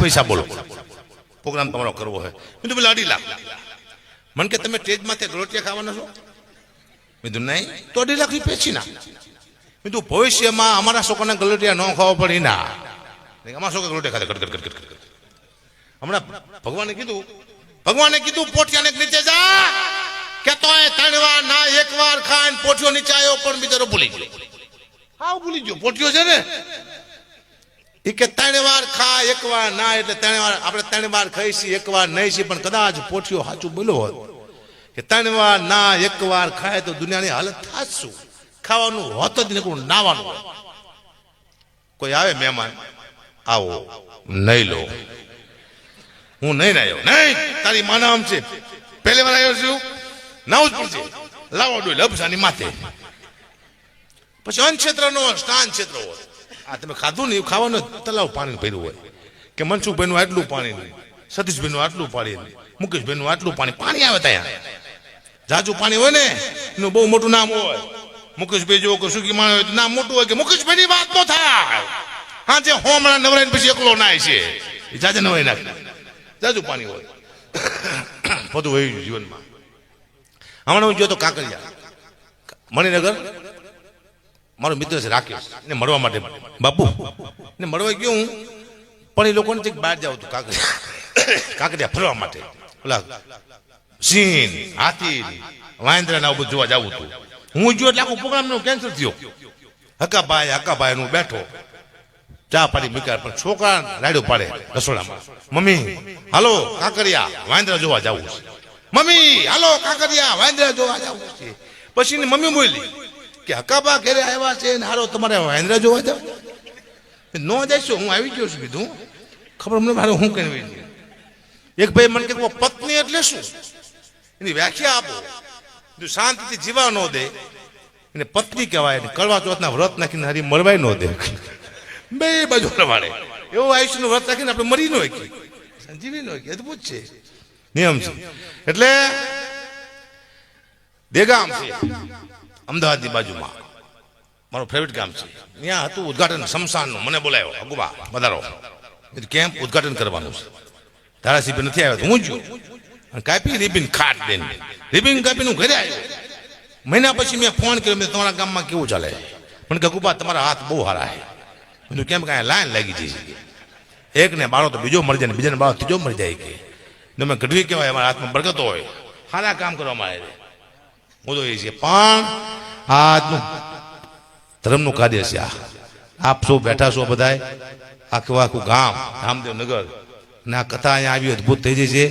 પૈસા બોલો પ્રોગ્રામ તમારો કરવો હોય. મેં તો 2.5 લાખ. મને કે તમે સ્ટેજમાંથી રોટિયા ખાવાના છો? મેં કીધું નહીં તો 2.5 લાખ પેચી ના. મેં કીધું ભવિષ્યમાં અમારા છોકરાને ગલોટિયા ન ખાવા પડે ના. અમારા છોકરા ગલોટિયા ખાતે હમણાં ભગવાને કીધું પોઠિયાને નીચે જા કે તો 3 વાર ના 1 વાર ખાઈને પોઠિયો નીચે આવ્યો પણ બિચારો ભૂલી ગયો. પોઠિયો છે ને એ કે 3 વાર ખા 1 વાર ના. એટલે 3 વાર આપણે 3 વાર ખાઈશી 1 વાર નહીં છે. પણ કદાચ પોઠિયો સાચું બોલ્યો હોત કે 3 વાર ના 1 વાર ખાય તો દુનિયાની હાલત થાત શું? ખાવાનું હોત જ ને કોઈ નાવાનું. કોઈ આવે મહેમાન આવો નહીં લો. હું નહીં આવ્યો નહીં તારી માના આમ છે. પહેલી વાર આવ્યો છું નાવું જ પડશે. લાવો ડોલ લપસાની માથે. પછી અનક્ષેત્રનો સ્નાન ક્ષેત્ર હોય. આ તમે ખાધું ને ખાવાનું તલાવ પાણી ભર્યું હોય કે મનસુખભાઈનું આટલું પાણી નહીં, સતીશભાઈનું આટલું પાણી નહીં, મુકેશભાઈનું આટલું પાણી આવે ત્યાં જાજુ પાણી હોય ને એનું બહુ મોટું નામ હોય. મુકેશભાઈ જો કે સુખી માણ હોય તો નામ મોટું હોય કે મુકેશભાઈની વાત ન થાય. હા જે હોમણા નવરાઈને પછી એકલો નાય છે એ જાજે નવાઈ નાખે. જાજુ પાણી હોય બધું હોય જીવનમાં. હમણાં હું ગયો તો કાંકરિયા મણિનગર મારો મિત્ર છે રાકેશ ને મળવા માટે બાપુ ને મળવા ગયો હું, પણ એ લોકોને બહાર જાવ તું કાંકરિયા ફરવા માટે, ઓલા સિંહ હાથી વાંદરા ના બધું જોવા જવું હતું. હું ગયો એટલે આખું પ્રોગ્રામ નો કેન્સલ થયો. હકાભાઈ હું બેઠો ચા પાડી મૂક્યા, પણ છોકરા રાડ્યો પાડે રસોડામાં, મમ્મી હાલો કાંકરિયા વાંદરા જોવા જવું છે, મમ્મી હાલો કાંકરિયા વાંદરા જોવા જવું છે. પછી મમ્મી બોલી કે હકાબા ઘરે આવ્યા છે ને હાલો તમારે વાંદરા જોવા જાવ, ન જઈશું. હું આવી ગયો છું, કીધું ખબર મને મારે હું કહેવી. એક ભાઈ મને કે પત્ની એટલે શું, એની વ્યાખ્યા આપો. જો શાંતિથી જીવા ન દે એને પત્ની કહેવાય, કડવા ચોથના વ્રત નાખીને હરી મરવાય ન દે, બે બાજુ પ્રમાણે એવું આયુષ્યનું વ્રત રાખીને આપણે મરી ન હોય, જીવી ન હોય, અદભુત છે નિયમ છે. એટલે દેગામ છે અમદાવાદની બાજુમાં, મારું ફેવરેટ ગામ છે. ત્યાં હતું ઉદઘાટન શમશાનનું, મને બોલાયો અગુબા પધારો, કેમ્પ ઉદઘાટન કરવાનું છે. ધારાસભ્ય નથી આવ્યો તો હું જો કાપી રિબિન ખાટ દઈને રિબિન કાપીને ઘરે આવ્યો. મહિના પછી મેં ફોન કર્યો, મેં તમારા ગામમાં કેવું ચાલે? મને કે અગુબા તમારા હાથ બહુ સારા છે. મેં કેમ કાંઈ લાઈન લાગી જઈ, એક ને બાળો તો બીજો મળી જાય ને બીજાને બાળો ત્રીજો મળી જાય. કે તમે ગઢવી કહેવાય, અમારા હાથમાં બરકત હોય, સારા કામ કરવામાં આવે. હું તો એ છે પણ આજનું ધર્મનું કાર્ય છે. આપ સૌ બેઠા છો બધાય, આખું ગામ રામદેવનગર ને આ કથા અહીંયા આવી અદભુત થઈ જાય છે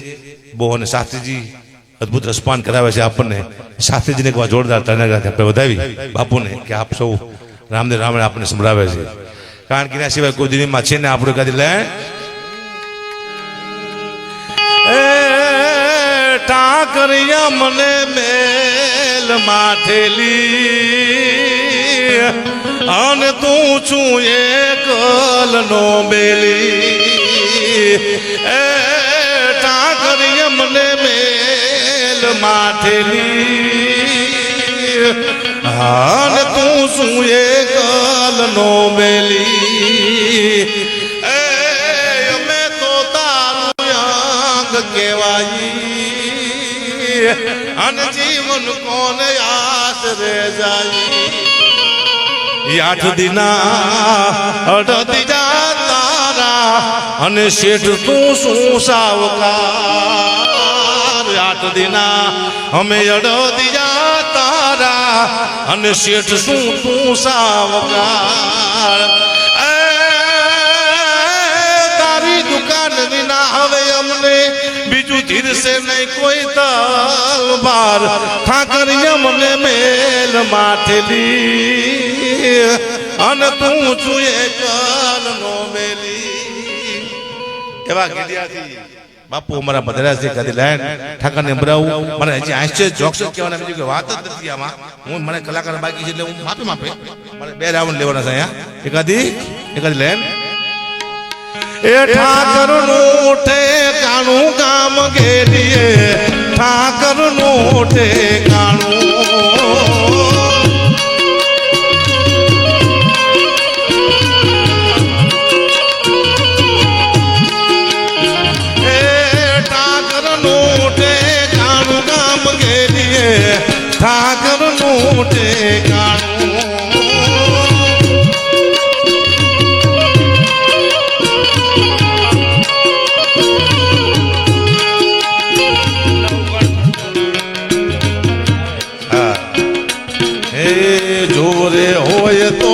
બહુ. અને શાસ્ત્રીજી અદભુત રસપાન કરાવે છે આપણને. શાસ્ત્રીજીને એક વાર જોરદાર તાળીઓ આપણે વધાવી બાપુને કે આપ સૌ રામદેવ રામણે આપણને સંભળાવે છે. કારણ કે એના સિવાય કોઈ દુનિયામાં છે ને આપણે કદી લે ટાકરિયા મને મેલ માઠેલી અને તું છું એકલ નો બેલી. ટાકરિયા મને મેલ માઠેલી અને તું શું એકલ નો બેલી. અમે તો તારું અંગ કેવાય અને જીવન કોને આશરે જાય. 8 દિના 8 દીજા તારા અને શેઠ તું શું સાવકાર. 8 દિના અમે 8 દીજા તારા અને શેઠ શું તું સાવકાર. તારી દુકાન વિના હવે અમને બીજું ધીરશે નહીં કોઈ તલવાર. ઠાકરિયા મને મેલ માઠેલી અને તું છું એકલ નો મેલી. એવા ગીડિયાથી બાપુ અમારા પધરાજી કદી લાઈન ઠાકરને સંભળાવું. મને હજી આશ્ચર્ય જોક્સ કહેવાના બીજું કે વાત જ નથી આમાં. હું મને કલાકાર બાકી છે એટલે હું માપે મારે 2 રાઉન્ડ લેવાના છે અહીંયા. એકાદી લાઈન. એ ઠાકર નું ઠેકાણું ગામ ઘેરીએ, ઠાકર નું ઠેકાણું. ઠાકર નું ઠેકાણું. હે જોરે હોય તો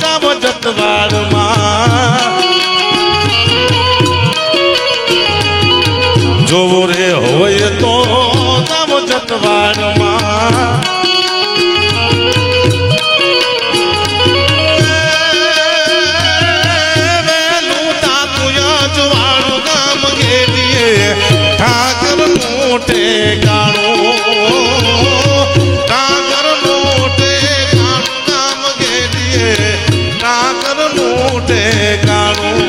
જાવ જતવાડમાં, જોરે હોય તો જાવ જતવાડમાં. ઠાકર નું ઠેકાણું, ઠાકર નું ઠેકાણું ગામ ઘેરીએ, ઠાકર નું ઠેકાણું.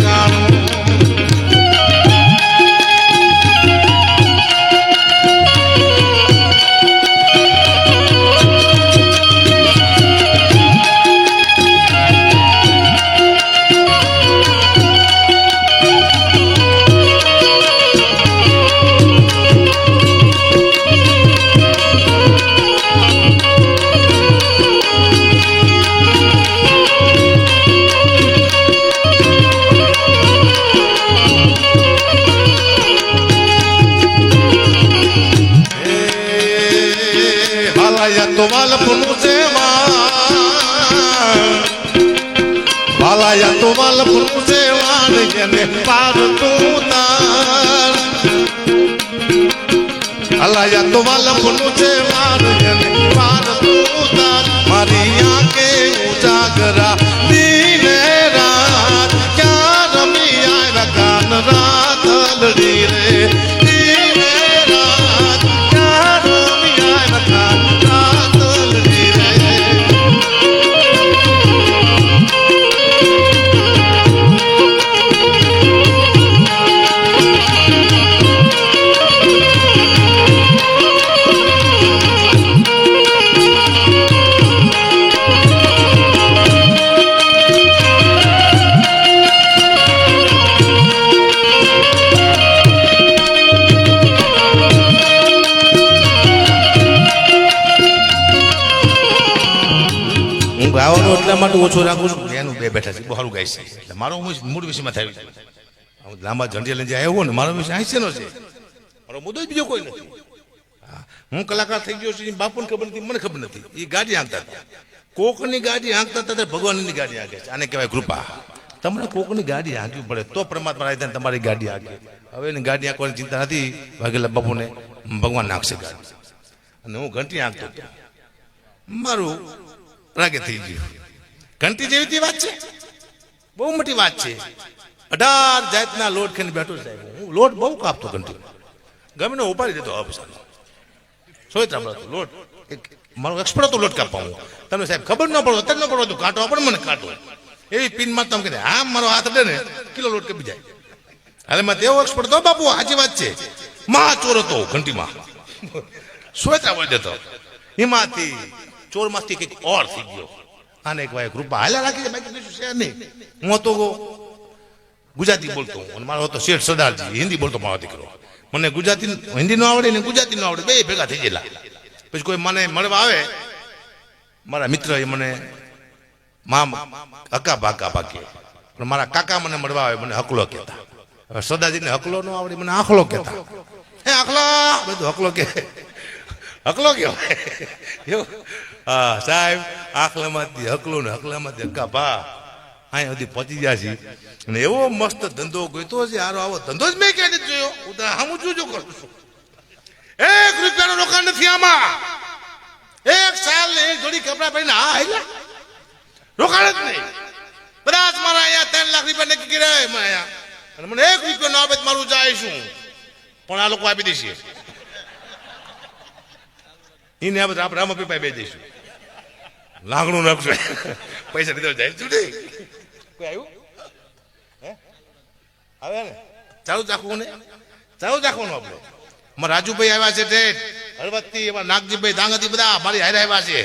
કાણું તો વાલપનું છે વાલાયા તો વાલપનું છે વાણ જેને પાર તું તાર અલાયા તો વાલપનું છે વાણ જેને પાર તું તાર મારી આંખે ઉજાગરા દીને રાત ક્યાં રમી આવ્યા કાન રાત લડી રે દીને રાત ક્યાં રમી આવ્યા કાન ગાવાનું એટલા માટે ઓછો રાખું છું એનું બે બેઠા છે બહુ સારું ગાય છે એટલે મારો મૂળ વિષયમાં થયું છે હું લાંબા ઝંડિયા લઈને આવ્યો ને મારો વિષય હાસ્યનો છે મારો મુદ્દો જ બીજો કોઈ નથી હું કલાકાર થઈ ગયો છું બાપુને ખબર નથી મને ખબર નથી એ ગાડી હાંકતા હતા કોકની ગાડી હાંકતા હતા ભગવાનની ગાડી હાંકે છે આને કહેવાય કૃપા તમને કોકની ગાડી હાંકવી પડે તો પરમાત્મા રાય તમારી ગાડી હાંકે હવે એની ગાડી હાંકવાની ચિંતા નથી વાઘેલા બાપુને ભગવાન હાંકશે ગાડી અને હું ઘંટી હાંકતો હતો મારું રાગે થઈ ગયું ઘંટી જેવી વાત છે બહુ મોટી વાત છે 18 જાતના લોટ ખાઈને બેઠો સાહેબ હું લોટ બહુ કાપતો ઘંટી ગમે ને ઉપાડી દેતો હવે સોયત્રા મળતો લોટ મારો એક્સપર્ટ હતો લોટ કાપવા હું તમને સાહેબ ખબર ન પડો અત્યારે ન પડો કાંટો આપણે મને કાંટો એવી પિન માં તમે કહે આમ મારો હાથ અડે ને કિલો લોટ કપી જાય અરે માં તેવો એક્સપર્ટ હતો બાપુ સાચી વાત છે મહા ચોર હતો ઘંટીમાં સોયત્રા બોલી દેતો એમાંથી ચોર માંથી કઈક ઓર થઈ ગયો આને એક ભાઈ કૃપા હાલ્યા રાખી છે બાકી કશું છે નહીં હું હતો ગુજરાતી બોલતો અને મારો હતો શેઠ સરદારજી હિન્દી બોલતો મારો દીકરો મને ગુજરાતી હિન્દી નો આવડે ને ગુજરાતી નો આવડે બે ભેગા થઈ ગયેલા પછી કોઈ મને મળવા આવે મારા મિત્ર એ મને મામ હકા ભાકા ભાગે પણ મારા કાકા મને મળવા આવે મને હકલો કહેતા હવે સરદારજીને હકલો નો આવડે મને આખલો કહેતા હે આખલા બધું હકલો કે હકલો કહેવાય હા સાહેબ આખલામાંથી હકલો ને હકલામાંથી હક્કા ભા અહીંયા સુધી પહોંચી ગયા છે અને એવો મસ્ત ધંધો ગોઈતો છે હારો આવો ધંધો જ મેં ક્યાં નથી જોયો હું તો હું જોજો કરું છું 1 રૂપિયાનો રોકાણ નથી આમાં 1 સાલ ને 1 જોડી કપડા પહેરીને હા હેલા રોકાણ જ નહીં બધા મારા અહીંયા 3 લાખ રૂપિયા નક્કી કર્યા એમાં અહીંયા અને મને 1 રૂપિયા નો આપે મારું જાય શું પણ આ લોકો આપી દેશે એને આપણે રામાપીપા બે દઈશું લાગણું નાખશું પૈસા લીધો જાય છૂટી કોઈ આવ્યું હે આવે ને ચાલુ રાખવું ને ચાલુ રાખવાનું આપણે અમારા રાજુભાઈ આવ્યા છે ઠેઠ હળવદથી એમાં નાગજીભાઈ ધાંગથી બધા મારી હારે આવ્યા છે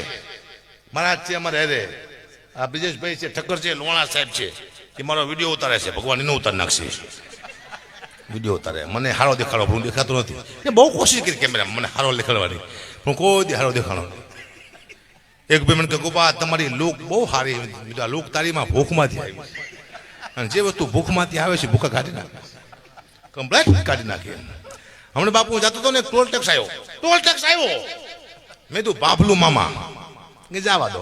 મારા છે અમારે હારે આ બ્રિજેશભાઈ છે ઠક્કર છે લોણા સાહેબ છે એ મારો વિડીયો ઉતારે છે ભગવાન એનો ઉતાર નાખશે વિડીયો ઉતારે મને હારો દેખાડો હું દેખાતો નથી એ બહુ કોશિશ કરી કેમેરા મને હારો દેખાડવાની હું કોઈ દી હારો દેખાડો એક ભાઈ મને કહે ગોપા તમારી લુક બહુ સારી આ લુક તારીમાં ભૂખમાંથી આવી અને જે વસ્તુ ભૂખમાંથી આવે છે ભૂખા કાઢી નાખે કમ્પ્લેટ કાઢી નાખી હમણાં બાપુ જતો હતો ને ટોલ ટેક્સ આવ્યો મેં તું બાપલું મામા કે જવા દો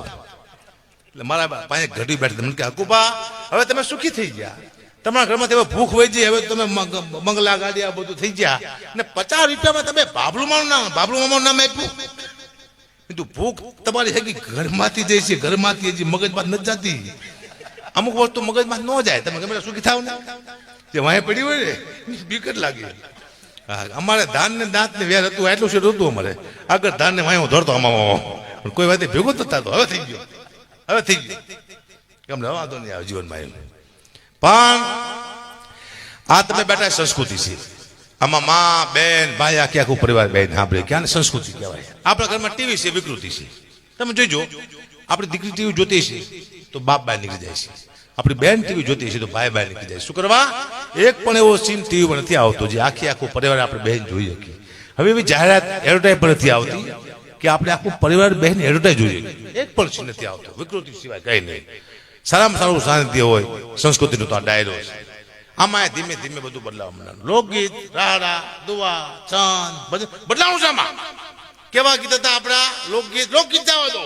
એટલે મારા પાસે ઘડી બેઠી મને કે હકુબા હવે તમે સુખી થઈ ગયા તમારા ઘરમાં તમે ભૂખ વહી જાય હવે તમે મંગલા ગાડી આ બધું થઈ ગયા ને 50 રૂપિયામાં તમે બાબલું મામાનું નામ આપ્યું તું ભૂખ તમારી હકી ઘરમાંથી જાય છે ઘરમાંથી હજી મગજમાં નથી જતી અમુક વસ્તુ મગજમાં ન જાય તમે ગમે સુખી થાવ ને જે વાંહે પડી હોય ને બીક જ લાગે હા અમારે ધાન ને દાંત ને વેર હતું એટલું શેર હતું અમારે આગળ ધાન ને વાંહે ધરતો આમાં કોઈ વાત ભેગું જ થતો હવે થઈ ગયો ગમને વાંધો નહીં આવે જીવનમાં એમ પણ આ તમે બેઠા સંસ્કૃતિ છે. આમાં માં બેન ભાઈ આખી આખું પરિવાર બેન સાંભળે ક્યાં સંસ્કૃતિ કહેવાય. આપણા ઘરમાં ટીવી છે, વિકૃતિ છે. તમે જોઈજો, આપણી દીકરી ટીવી જોતી છે તો બાપ બહાર નીકળી જાય છે. આપણી બેન ટીવી જોતી છે તો ભાઈ બહાર નીકળી જાય. શું કરવા? એક પણ એવો સીન ટીવીમાં નથી આવતો જે આખી આખું પરિવાર આપણે બહેન જોઈ શકીએ. હવે એવી જાહેરાત એડવર્ટાઈઝ પણ નથી આવતી કે આપણે આખું પરિવાર બહેન એડવર્ટાઈઝ જોઈએ. એક પણ સીન નથી આવતો વિકૃતિ સિવાય કઈ નહીં. સારામાં સારું સાનિધ્ય હોય સંસ્કૃતિનો તો આ ડાયરો છે. આમાં ધીમે ધીમે બધું બદલાવા માંડવાનું. લોકગીત, રાડા, દુવા, છંદ બધું બદલાવું છે. આમાં કેવા ગીત હતા આપણા લોકગીત જવા દો.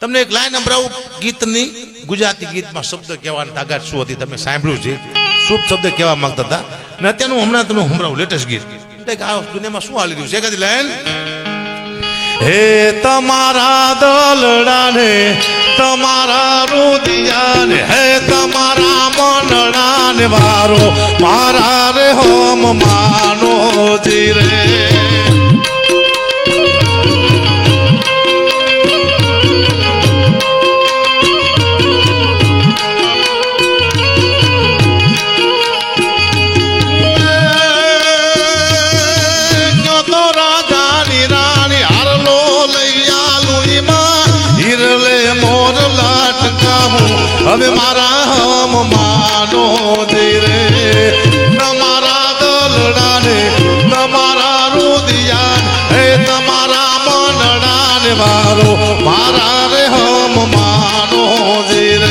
તમને એક લાઈન સંભળાવું ગીતની. ગુજરાતી ગીતમાં શબ્દ કહેવાની તાકાત શું હતી તમે સાંભળ્યું છે? શુભ શબ્દ કહેવા માંગતા હતા. અને અત્યારનું હમણાં તમને સંભળાવું લેટેસ્ટ ગીત. આ દુનિયામાં શું હાલી રહ્યું છે? એકાદી લાઈન. હે તમારા દલડાને તમારા રુદિયાને હે તમારા મનડાને વારો મારા રે હોમ માનો જી રે. હવે મારા હમ માનો રે તમારા દલડાને તમારા રુદિયાન હે તમારા મનડાને વારો મારા રે હમ માનો રે.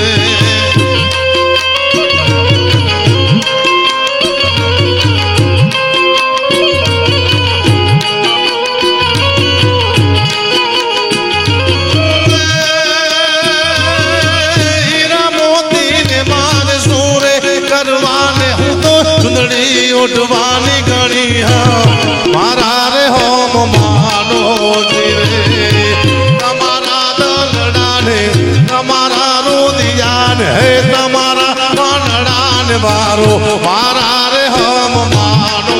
ઉઠવાની ઘણી મારા રે હોમ માનો રે તમારા દલડાને તમારા રુદિયાને હે તમારા મનડાને વારો મારા રે હોમ માનો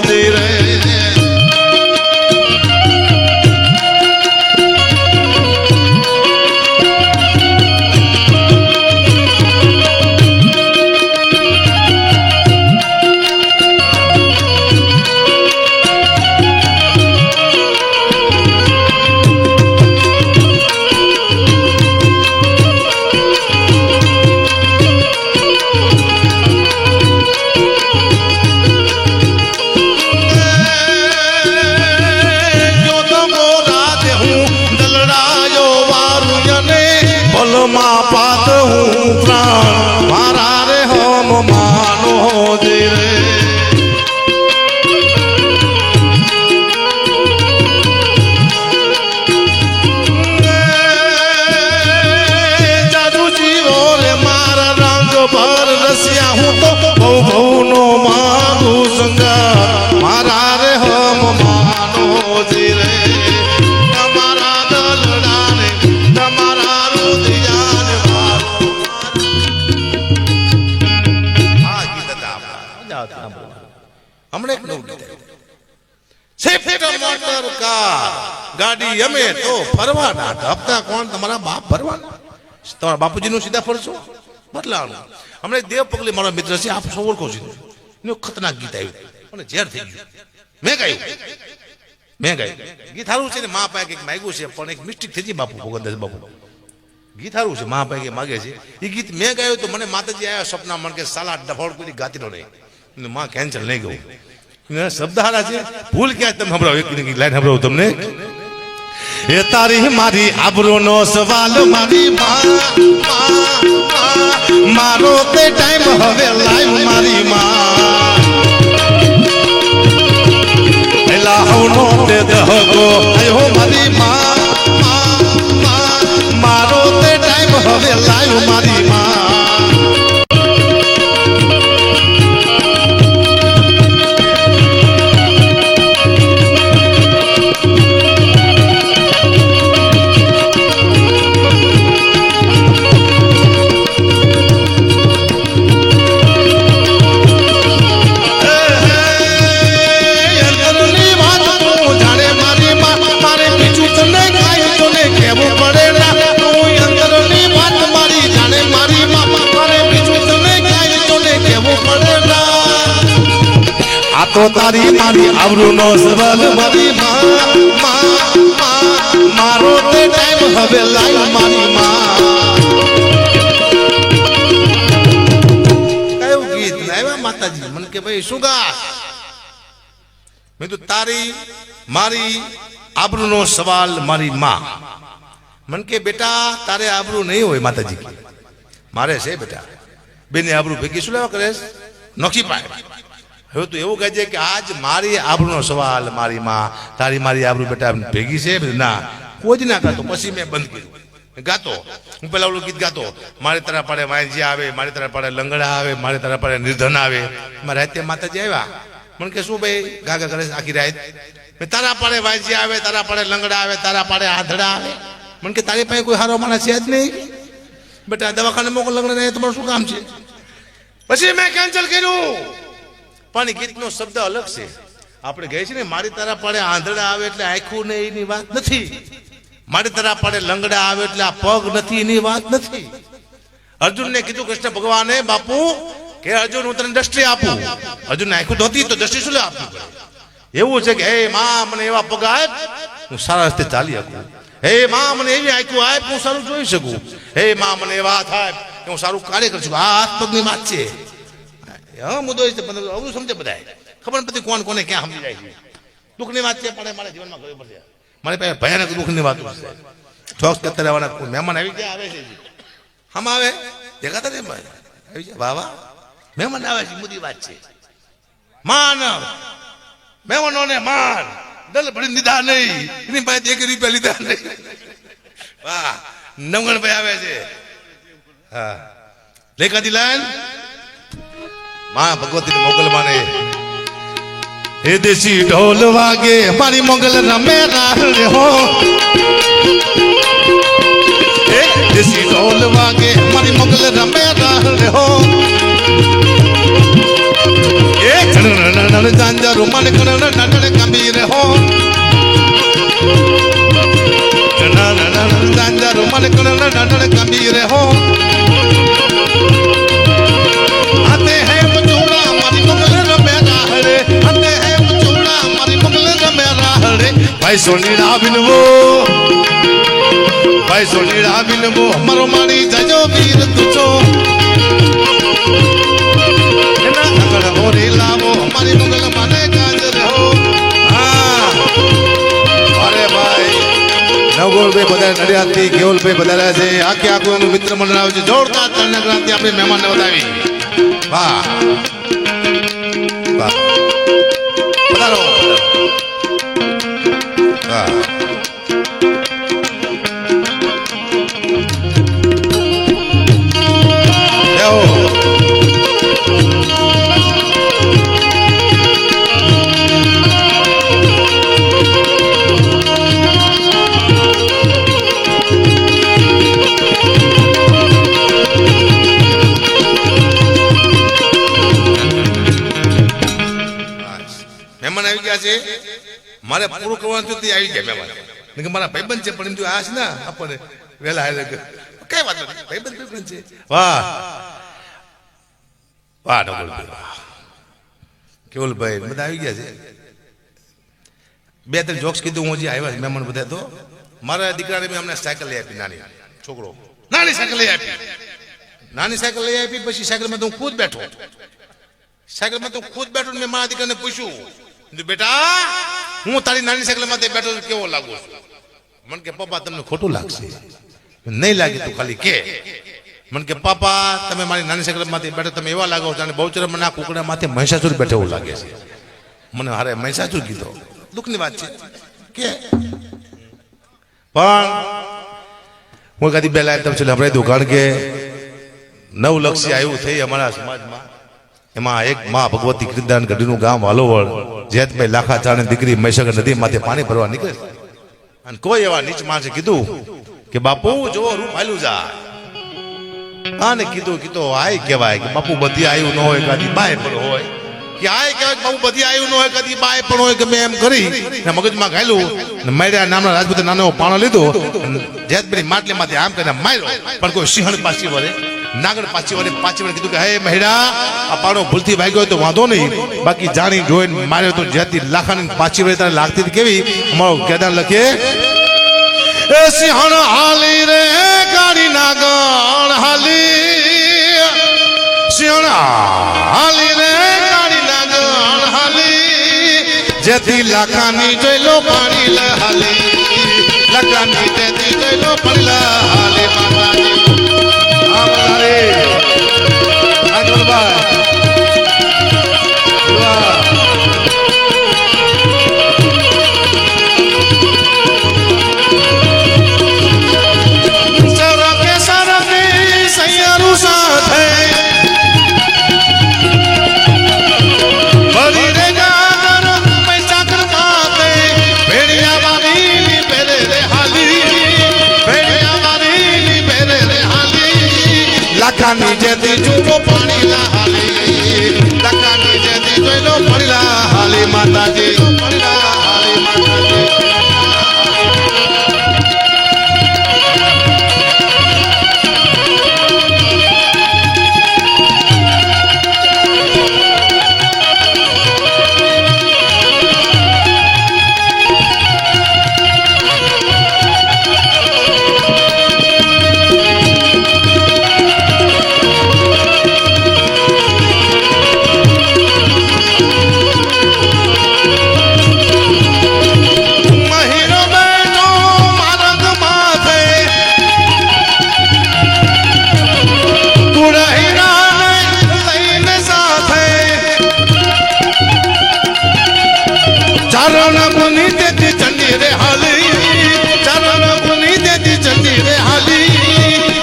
રે. પાત હું પ્રાણ મારા રે હમ માનો રે. જાદુ જીવો રે મારા રંગ ભર રસિયા હું તો બહુ બહુ નો માગુ સંગા મારા રે હમ માનો રે. તમારા દલડાને તમારા રુદિયાને હમણાં એક નવું ગીત સ્વિફ્ટ મોટર કાર ગાડી અમે તો ફરવાના. હપ્તા કોણ? તમારા બાપ ફરવાના. તમારા બાપુજીનું સીધા ફરશો બદલાવાનું. હમણાં દેવ પગલી મારો મિત્ર છે, આપ સૌ ઓળખો છો. એનું ખતરનાક ગીત આવ્યું અને ઝેર થઈ ગયું. મેં ગાયું ગીત સારું છે ને. મા પાસે કંઈક માગ્યું છે પણ એક મિસ્ટેક થઈ ગઈ. બાપુ ભગવંત બાપુ ગીત સારું છે, મા પાસે માગે છે. એ ગીત મેં ગાયું તો મને માતાજી આવ્યા સપના મન કે સાલા ડફોડ કોઈ ગાતી નો નહીં. માં કેન્સલ નહીં ગયું. શબ્દ હારા છે. ભૂલ ક્યાં તમે સંભળાવો. એક લાઈન સંભળાવું તમને. એ તારી મારી આબરૂ નો સવાલ મારી મારો તે ટાઈમ હવે લાઈવ મારી પેલા હવનો તે દહકો આયો મારી મારો તે ટાઈમ હવે લાઈવ મારી તો તારી મારી આબરૂનો સવાલ મારી મારો તે ટાઈમ હવે લાઈ મારી કયું ગીત લાવ્યા માતાજી મને કે ભાઈ શું ગા મેં તો તારી મારી આબરૂનો સવાલ મારી મન કે બેટા તારે આબરૂ નહીં હોય માતાજી મારે છે બેટા બેને આબરૂ ભેગી શું લેવા કરે નોખી પાય હવે તું એવું કહે છે કે આજ મારી આબરૂનો સવાલ મારી તારી મારી આબરૂ બેટા ભેગી છે ના કોઈ જ ના ગાતો પછી મેં બંધ કર્યું ગાતો હું પેલા ઓલું ગીત ગાતો મારી તરફ પડે વાંજી આવે મારી તરફ પડે લંગડા આવે મારી તરફ પડે નિર્ધન આવે મારા રાતે માતાજી આવ્યા મને કે શું ભાઈ ગાગા કરે આખી રાત તારા પાડે વાંજી આવે તારા પાડે લંગડા આવે તારા પાડે આંધળા આવે મને કે તારી પાસે કોઈ હારો માણસ છે જ નહીં બેટા દવાખાને મોકલ લંગડા નહીં તમારું શું કામ છે પછી મેં કેન્સલ કર્યું પણ ગીતનો શબ્દ અલગ છે આપણે કહે છે ને મારી તારા પાડે આંધળા આવે એટલે આખું ને એની વાત નથી મારી તારા પાડે લંગડા આવે એટલે આ પગ નથી એની વાત નથી અર્જુનને કીધું કૃષ્ણ ભગવાને બાપુ કે અર્જુન હું તને દ્રષ્ટિ આપું અર્જુન આખું ધોતી તો દ્રષ્ટિ શું લે આપવું એવું છે કે હે માં મને એવા પગ આપ હું સારા રસ્તે ચાલી શકું હે માં મને એવી આંખું આપ હું સારું જોઈ શકું હે માં મને એવા હાથ આપ કે હું સારું કાર્ય કરી શકું આ હાથ પગની વાત છે હા મુદ્દો છે અવરું સમજે બધા ખબર નથી કોણ કોને ક્યાં સમજી જાય છે દુઃખની વાત છે પણ મારા જીવનમાં ખબર પડશે મારી પાસે ભયાનક દુઃખની વાત છે ચોક કરતા રહેવાના કોઈ મહેમાન આવી જાય આવે છે હમ આવે દેખાતા ને આવી જાય વાહ વાહ મહેમાન આવે છે મુદ્દી વાત છે માન મહેમાનોને માન દલ ભરી લીધા નહીં એની પાસે 1 રૂપિયા લીધા નહીં વાહ નવગણભાઈ આવે છે હા લેખાતી લાઈન માં ભગવતી મોગલ માને હે દેશી ઢોલ વાગે મારી મોગલ રમે રાહડે હો હે દેશી ઢોલ વાગે મારી મોગલ રમે રાહડે હો એ નણ જાંજરો મને કણ નણ ગંભીર હો નણ જાંજરો મને કણ નણ ગંભીર હો આતે હે મચૂડા મારી મોગલ રમે રાહડે આતે હે મચૂડા મારી મોગલ રમે રાહડે ભાઈ સોનીડા બિનવો મારો મારી જજો વીર તુજો હોરી લાવો મારી મોગલ મને ગાજર હો હા અરે ભાઈ નવગોળભાઈ બધા નડિયાદથી કેવલભાઈ બધા છે આખે આખું એનું મિત્ર મંડળ આવે છે જોરદાર તરણક્રાંતિ આપણે મહેમાનને વધાવી વાહ વાહ પધારો વાહ મારે પૂરું કરવાનું થયું તે આવી જાય મહેમાન કે મારા ભાઈબંધ છે પણ એમ આ છે ને આપણને વહેલા હારે કઈ વાત નથી ભાઈબંધ છે વાહ વાહ નવગોળભાઈ વાહ કેવલભાઈ બધા આવી ગયા છે 2-3 જોક્સ કીધું હું હજી આવ્યા મહેમાન બધા તો મારા દીકરાને મેં અમને સાયકલ લઈ આપી નાની છોકરો નાની સાયકલ લઈ આપી પછી સાયકલમાં તો હું ખુદ બેઠો મેં મારા દીકરાને પૂછ્યું બેટા હું તારી નાની સાયકલ માં બેઠો કેવો લાગુ મને કે પપ્પા તમને ખોટું લાગશે નહીં લાગે તું ખાલી કે મને કે પપ્પા તમે મારી નાની સાયકલ માંથી બેઠો તમે એવા લાગો જાણે બહુચરમાં ના કુકડા માથે મહિષાસુર બેઠો એવું લાગે છે મને હારે મહિષાસુર કીધો દુઃખની વાત છે કે પણ હું કદી પહેલા તમે સંભળાવી દઉં કારણ કે નવલક્ષી આવ્યું થઈ અમારા સમાજમાં એમાં એક માં ભગવતી કીર્તન ગઢીનું ગામ વાલોવડ જેતભાઈ લાખા ચાણે દીકરી મહીસાગર નદી માથે પાણી ભરવા નીકળે અને કોઈ એવા નીચ માણસે કીધું કે બાપુ જો રૂપ હાલ્યું જાય આને કીધું આય કહેવાય કે બાપુ બધી આવ્યું ન હોય કદી બાય પણ હોય કે આય કહેવાય કે બાપુ બધી આવ્યું ન હોય કદી બાય પણ હોય કે મેં એમ કરી મગજમાં ઘાયલું ને માર્યા નામના રાજપૂતે નાનો પાણો લીધો જેતભાઈ માટલી માંથી આમ કરીને માર્યો પણ કોઈ સિંહણ પાછી વળે નાગર પાછી વાર કીધું કે હે મહેડા આ પાડો ભૂલથી ભાગ્યો તો વાંધો નહીં, બાકી જાણી જોઈને માર્યો તો જ્યાંથી લાખાની પાછી વાર તારે લાગતી હતી કેવી. અમારો કેદાર લખે એ સિંહણ હાલી રે ગાડી નાગણ હાલી, સિંહણ હાલી રે ગાડી નાગણ હાલી, જેથી લાખાની જોઈ લો પાણી લે હાલી, લાખાની જેથી જોઈ લો પાણી લે હાલી. માતાજી આમલારે આગળભાઈ લાખાની જેથી જુઓ પાણી લા હાલી, લાખાની જેથી જોઈ લો પાણી લા હાલી. માતાજી પાણી લા હાલી. માતાજી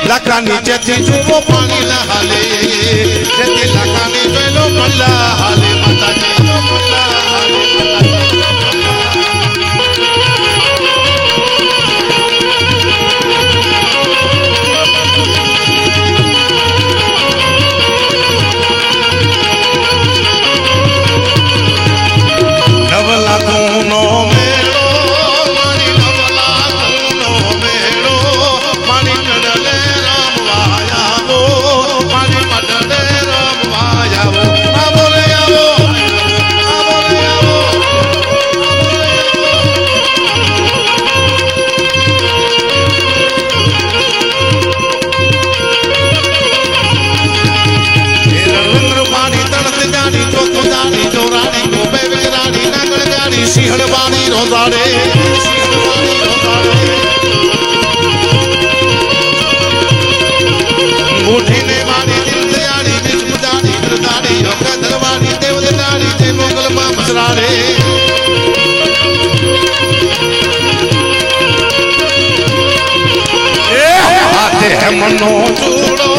લાખાની જેથી જુઓ પાણી લા હાલી, જેથી લાખાની જોઈ લો પાણી લા હાલી. માતાજી પાણી લા હાલી. નવ લાખોનો મેળો મારી, નવ લાખોનો મેળો મારી કડલે સિંહણ વાણી રોંધાડે, મુઠીને વાણી દિલ દયાળી, બીજ મુદાડી બિરદાડી, હોકા દરવાડી દેવ દયાળી, તે મોગલમાં મસરાડે. એ હાથે મનો ચૂડો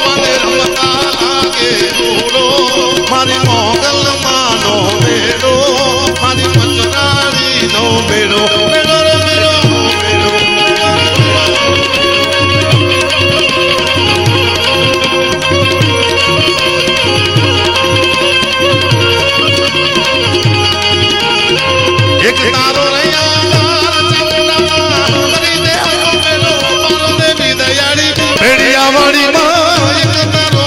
મને રમતા લાગે ચૂડો, મારી મોગલ માનો બેડો, મારી મચરાડી નો બેડો, બેડો રે બેડો, બેડો. એક તારો રૈયા કરી દે બેડો, મારો દેવી દયાળી ભેડિયા વાળી માં એક તારો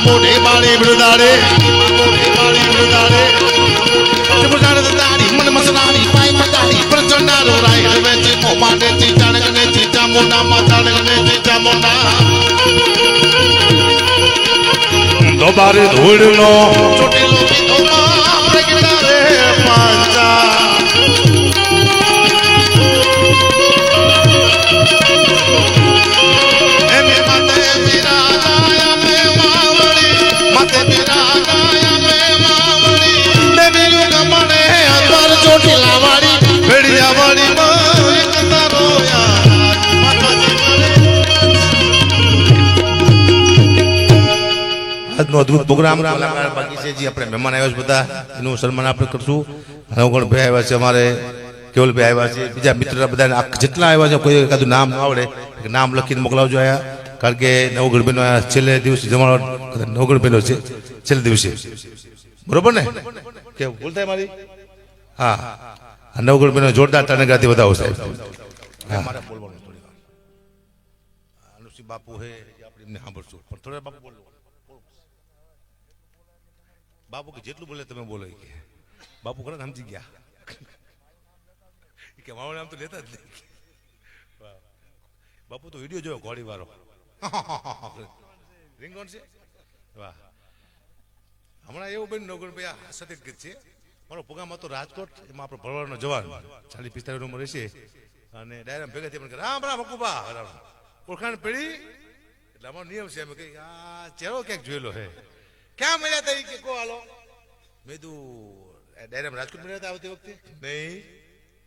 મોઢે બાળી બૃદાડે, મોઢે બાળી બૃદાડે, ચુપડાડે દાડી મન મસલાડી પાઈ મગાડી પ્રચંડારો રાઈ હવે છે મોમાડે ચીચાણગને ચીચા મોના માતાડગને ચીચા મોના. દોબારે ધૂળનો ચોટેલો વિધોમાં પ્રગટારે પાંચા, એમે માતે મીરા ગાયા મે માવડી, માતે મીરા ગાયા મે માવડી, દેવી ગમણે અંતર ચોટીલા વાળી ભેડિયા વાળી માં એક તારો યાર માતાજી મને. આજનો અદભુત પ્રોગ્રામ બાકી છે જે આપણે મહેમાન આવ્યા છે બધા એનું સન્માન આપણે કરશું. નવગણ ભાઈ આવ્યા છે અમારે કેવલભાઈ આવ્યા છે, બીજા મિત્ર બધા જેટલા આવ્યા છે કોઈ એકાદું નામ ન આવડે નામ લખીને મોકલાવજો આયા, કારણ કે નવગઢભાઈનો છેલ્લે દિવસે જમાડો નવગઢભાઈનો છે છેલ્લે દિવસે, બરોબર ને કે ભૂલ થાય મારી? હા, નવગઢભાઈનો જોરદાર ટનગાથી વધાવો સાહેબ. મારે બોલવાનું થોડી વાર અનુસિંહ બાપુ હે આપણે એમને સાંભળશું, પણ થોડા બાપુ બોલો. બાપુ કે જેટલું બોલે તમે બોલો કે બાપુ ખરા સમજી ગયા કે મારું નામ તો લેતા જ નહીં. બાપુ તો વિડીયો જોયો ઘોડી વાળો રીંગણ છે. વાહ, હમણાં એવું બન્યું નવગણભાઈ સત્ય ગીત છે મારો પ્રોગ્રામ હતો રાજકોટ, એમાં આપણો ભરવાડનો જવાન 40-45 ઉંમર રહેશે અને ડાયરેક્ટ ભેગા થઈ પણ રામ રામ હકુબા ઓળખાણ પેઢી એટલે અમારો નિયમ છે. અમે કઈ આ ચહેરો ક્યાંક જોયેલો હે, ક્યાં મળ્યા હતા કે કો હાલો. મેં તું ડાયરેક્ટ રાજકોટ મળ્યા હતા આવતી વખતે? નહીં.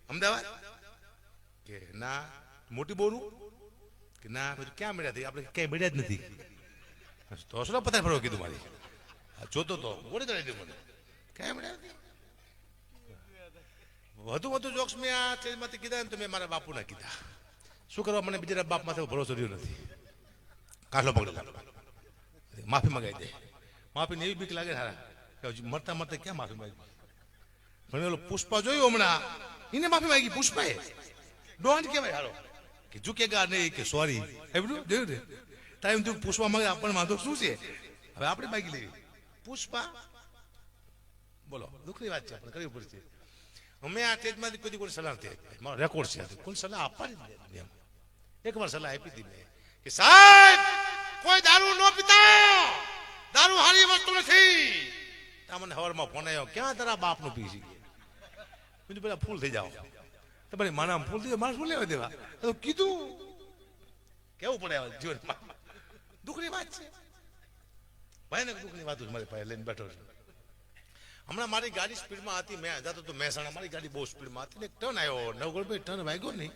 અમદાવાદ? કે ના. મોટી બોરું? કે ના. પછી ક્યાં મળ્યા હતા? આપણે ક્યાંય મળ્યા જ નથી. તો શું પથાર ફરવા કીધું મારી જોતો તો બોલી તો લીધું મને ક્યાંય મળ્યા નથી. વધુ જોક્સ મેં આ સ્ટેજમાંથી કીધા ને તો મેં મારા બાપુના કીધા. શું કરવા, મને બીજા બાપ માથે ભરોસો રહ્યો નથી. કાઢલો પકડેલા માફી મંગાવી દે. માફીને એવી બીક લાગે સારા મરતા મરતા ક્યાં માફી માંગી. પણ ઓલો પુષ્પા જોયું હમણાં, એને માફી માંગી. પુષ્પાએ ડોન્ટ કહેવાય હારો કે ઝુકેગા નહીં કે સોરી એવું જોયું ને ટાઈમ તું પુષ્પા માંગે આપણને વાંધો શું છે? હવે આપણે માગી લેવી. પુષ્પા બોલો દુઃખની વાત છે, આપણે કરવી પડશે. અમે આ સ્ટેજમાંથી કોઈ સલાહ નથી આપી, મારો રેકોર્ડ છે. કોઈ સલાહ આપવાની એક વાર સલાહ આપી હતી મેં કે સાહેબ કોઈ દારૂ ન પીતા, દારૂ હારી વસ્તુ નથી. મને હવારમાં ફોન આવ્યો, ક્યાં તારા બાપનું પી છે? બીજું પેલા ફૂલ થઈ જાઓ, તમારી માના ફૂલ થઈ જાય, મારે શું લેવા દેવા? તો કીધું કેવું પડે જીવનમાં. દુઃખની વાત છે ભાઈ ને, દુઃખની વાત મારી પાસે લઈને બેઠો છું. હમણાં મારી ગાડી સ્પીડમાં હતી, મેં જતો તો મહેસાણા, મારી ગાડી બહુ સ્પીડમાં હતી ને એક ટર્ન આવ્યો, નવગણભાઈ ટર્ન વાગ્યો નહીં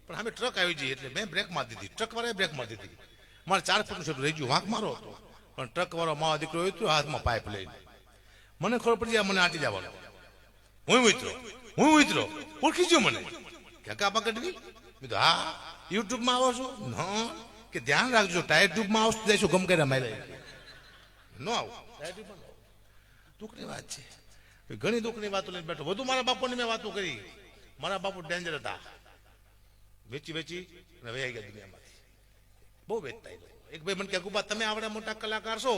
પણ અમે ટ્રક આવી જઈએ એટલે મેં બ્રેક મારી દીધી, ટ્રક વાળાએ બ્રેક મારી દીધી. મારે 4 ફૂટનું છેટું રહી ગયું, વાંક મારો હતો પણ ટ્રક વાળો મારો દીકરો હતો હાથમાં પાઇપ લઈને. મને ખબર પડી જાય મને આટી જવાનો. હું મિત્રો ઓળખી ગયો મને કે કાપા કટવી. મેં તો હા યુટ્યુબમાં આવો છો કે ધ્યાન રાખજો, ટાયર ટ્યુબમાં આવશો જઈશું ગમ કર્યા મારે ન આવું. ટાયર ટ્યુબમાં દુઃખની વાત છે, ઘણી દુઃખની વાતો લઈને બેઠો. વધુ મારા બાપુની મેં વાતો કરી. મારા બાપુ ડેન્જર હતા, વેચી અને વહી ગયા દુનિયામાંથી, બહુ વેચતા. એક ભાઈ મને કહે તમે આવડા મોટા કલાકાર છો,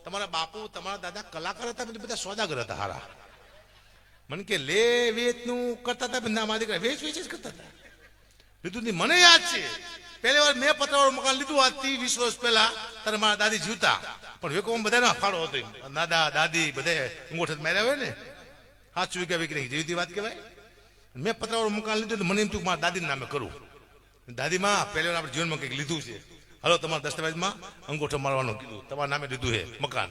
તમારા બાપુ તમારા દાદા કલાકાર હતા, બધા સોદાગર હતા હારા. મને કે લે વેચ નું કરતા હતા, ના મારા દીકરા વેચ જ કરતા હતા. લીધું નહીં. મને યાદ છે પહેલી વાર મેં પતરાવાળું મકાન લીધું આજથી 20 વર્ષ પહેલા, ત્યારે મારા દાદી જીવતા, પણ વેકોમાં બધાનો ફાળો હતો. દાદા દાદી બધે અંગોઠે માર્યા હોય ને, 7 વીઘા વિકરી જીવતી વાત કહેવાય. મેં પતરાવાળું મકાન લીધું, મને એમ થયું મારા દાદીના નામે કરું. દાદીમાં પહેલી વાર આપણે જીવનમાં કંઈક લીધું છે, હાલો તમારા દસ્તાવેજમાં અંગૂઠો મારવાનું કીધું, તમારા નામે લીધું છે મકાન.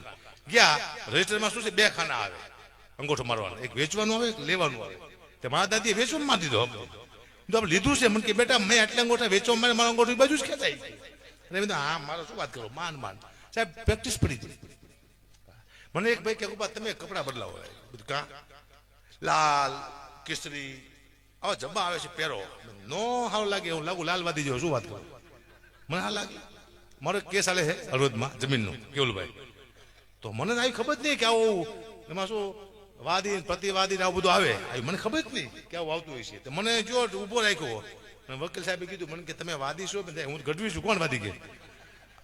ગયા રજીસ્ટરમાં શું છે, 2 ખાના આવે અંગૂઠો મારવાનો, એક વેચવાનું આવે એક લેવાનું આવે. તે મારા દાદીએ વેચવાનું મારી દીધો. આપણે લીધું છે. મને કે બેટા મેં આટલા અંગૂઠા વેચવા મારે મારો અંગૂઠો બાજુ જ ખેંચાય. અને મેં હા મારો શું વાત કરો, માન સાહેબ પ્રેક્ટિસ પડી ગઈ. મને એક ભાઈ કે તમે કપડાં બદલાવો, બધું કાં લાલ કેસરી આવા જબ્બા આવે છે પહેરો, નો સારું લાગે હું લાગુ લાલવાદી જેવો, શું વાત કરું. મને હા લાગે. મારો કેસ હાલે છે હળવદમાં જમીનનું, કેવલભાઈ. તો મને આવી ખબર જ નહીં કે આવું એમાં શું વાદી પ્રતિવાદી આવું બધું આવે, મને ખબર જ નહીં કે આવું આવતું હોય છે. તો મને જો ઉભો રાખ્યો, વકીલ સાહેબે કીધું મને કે તમે વાદી છો? હું ગઢવી છું. કોણ વાદી કે?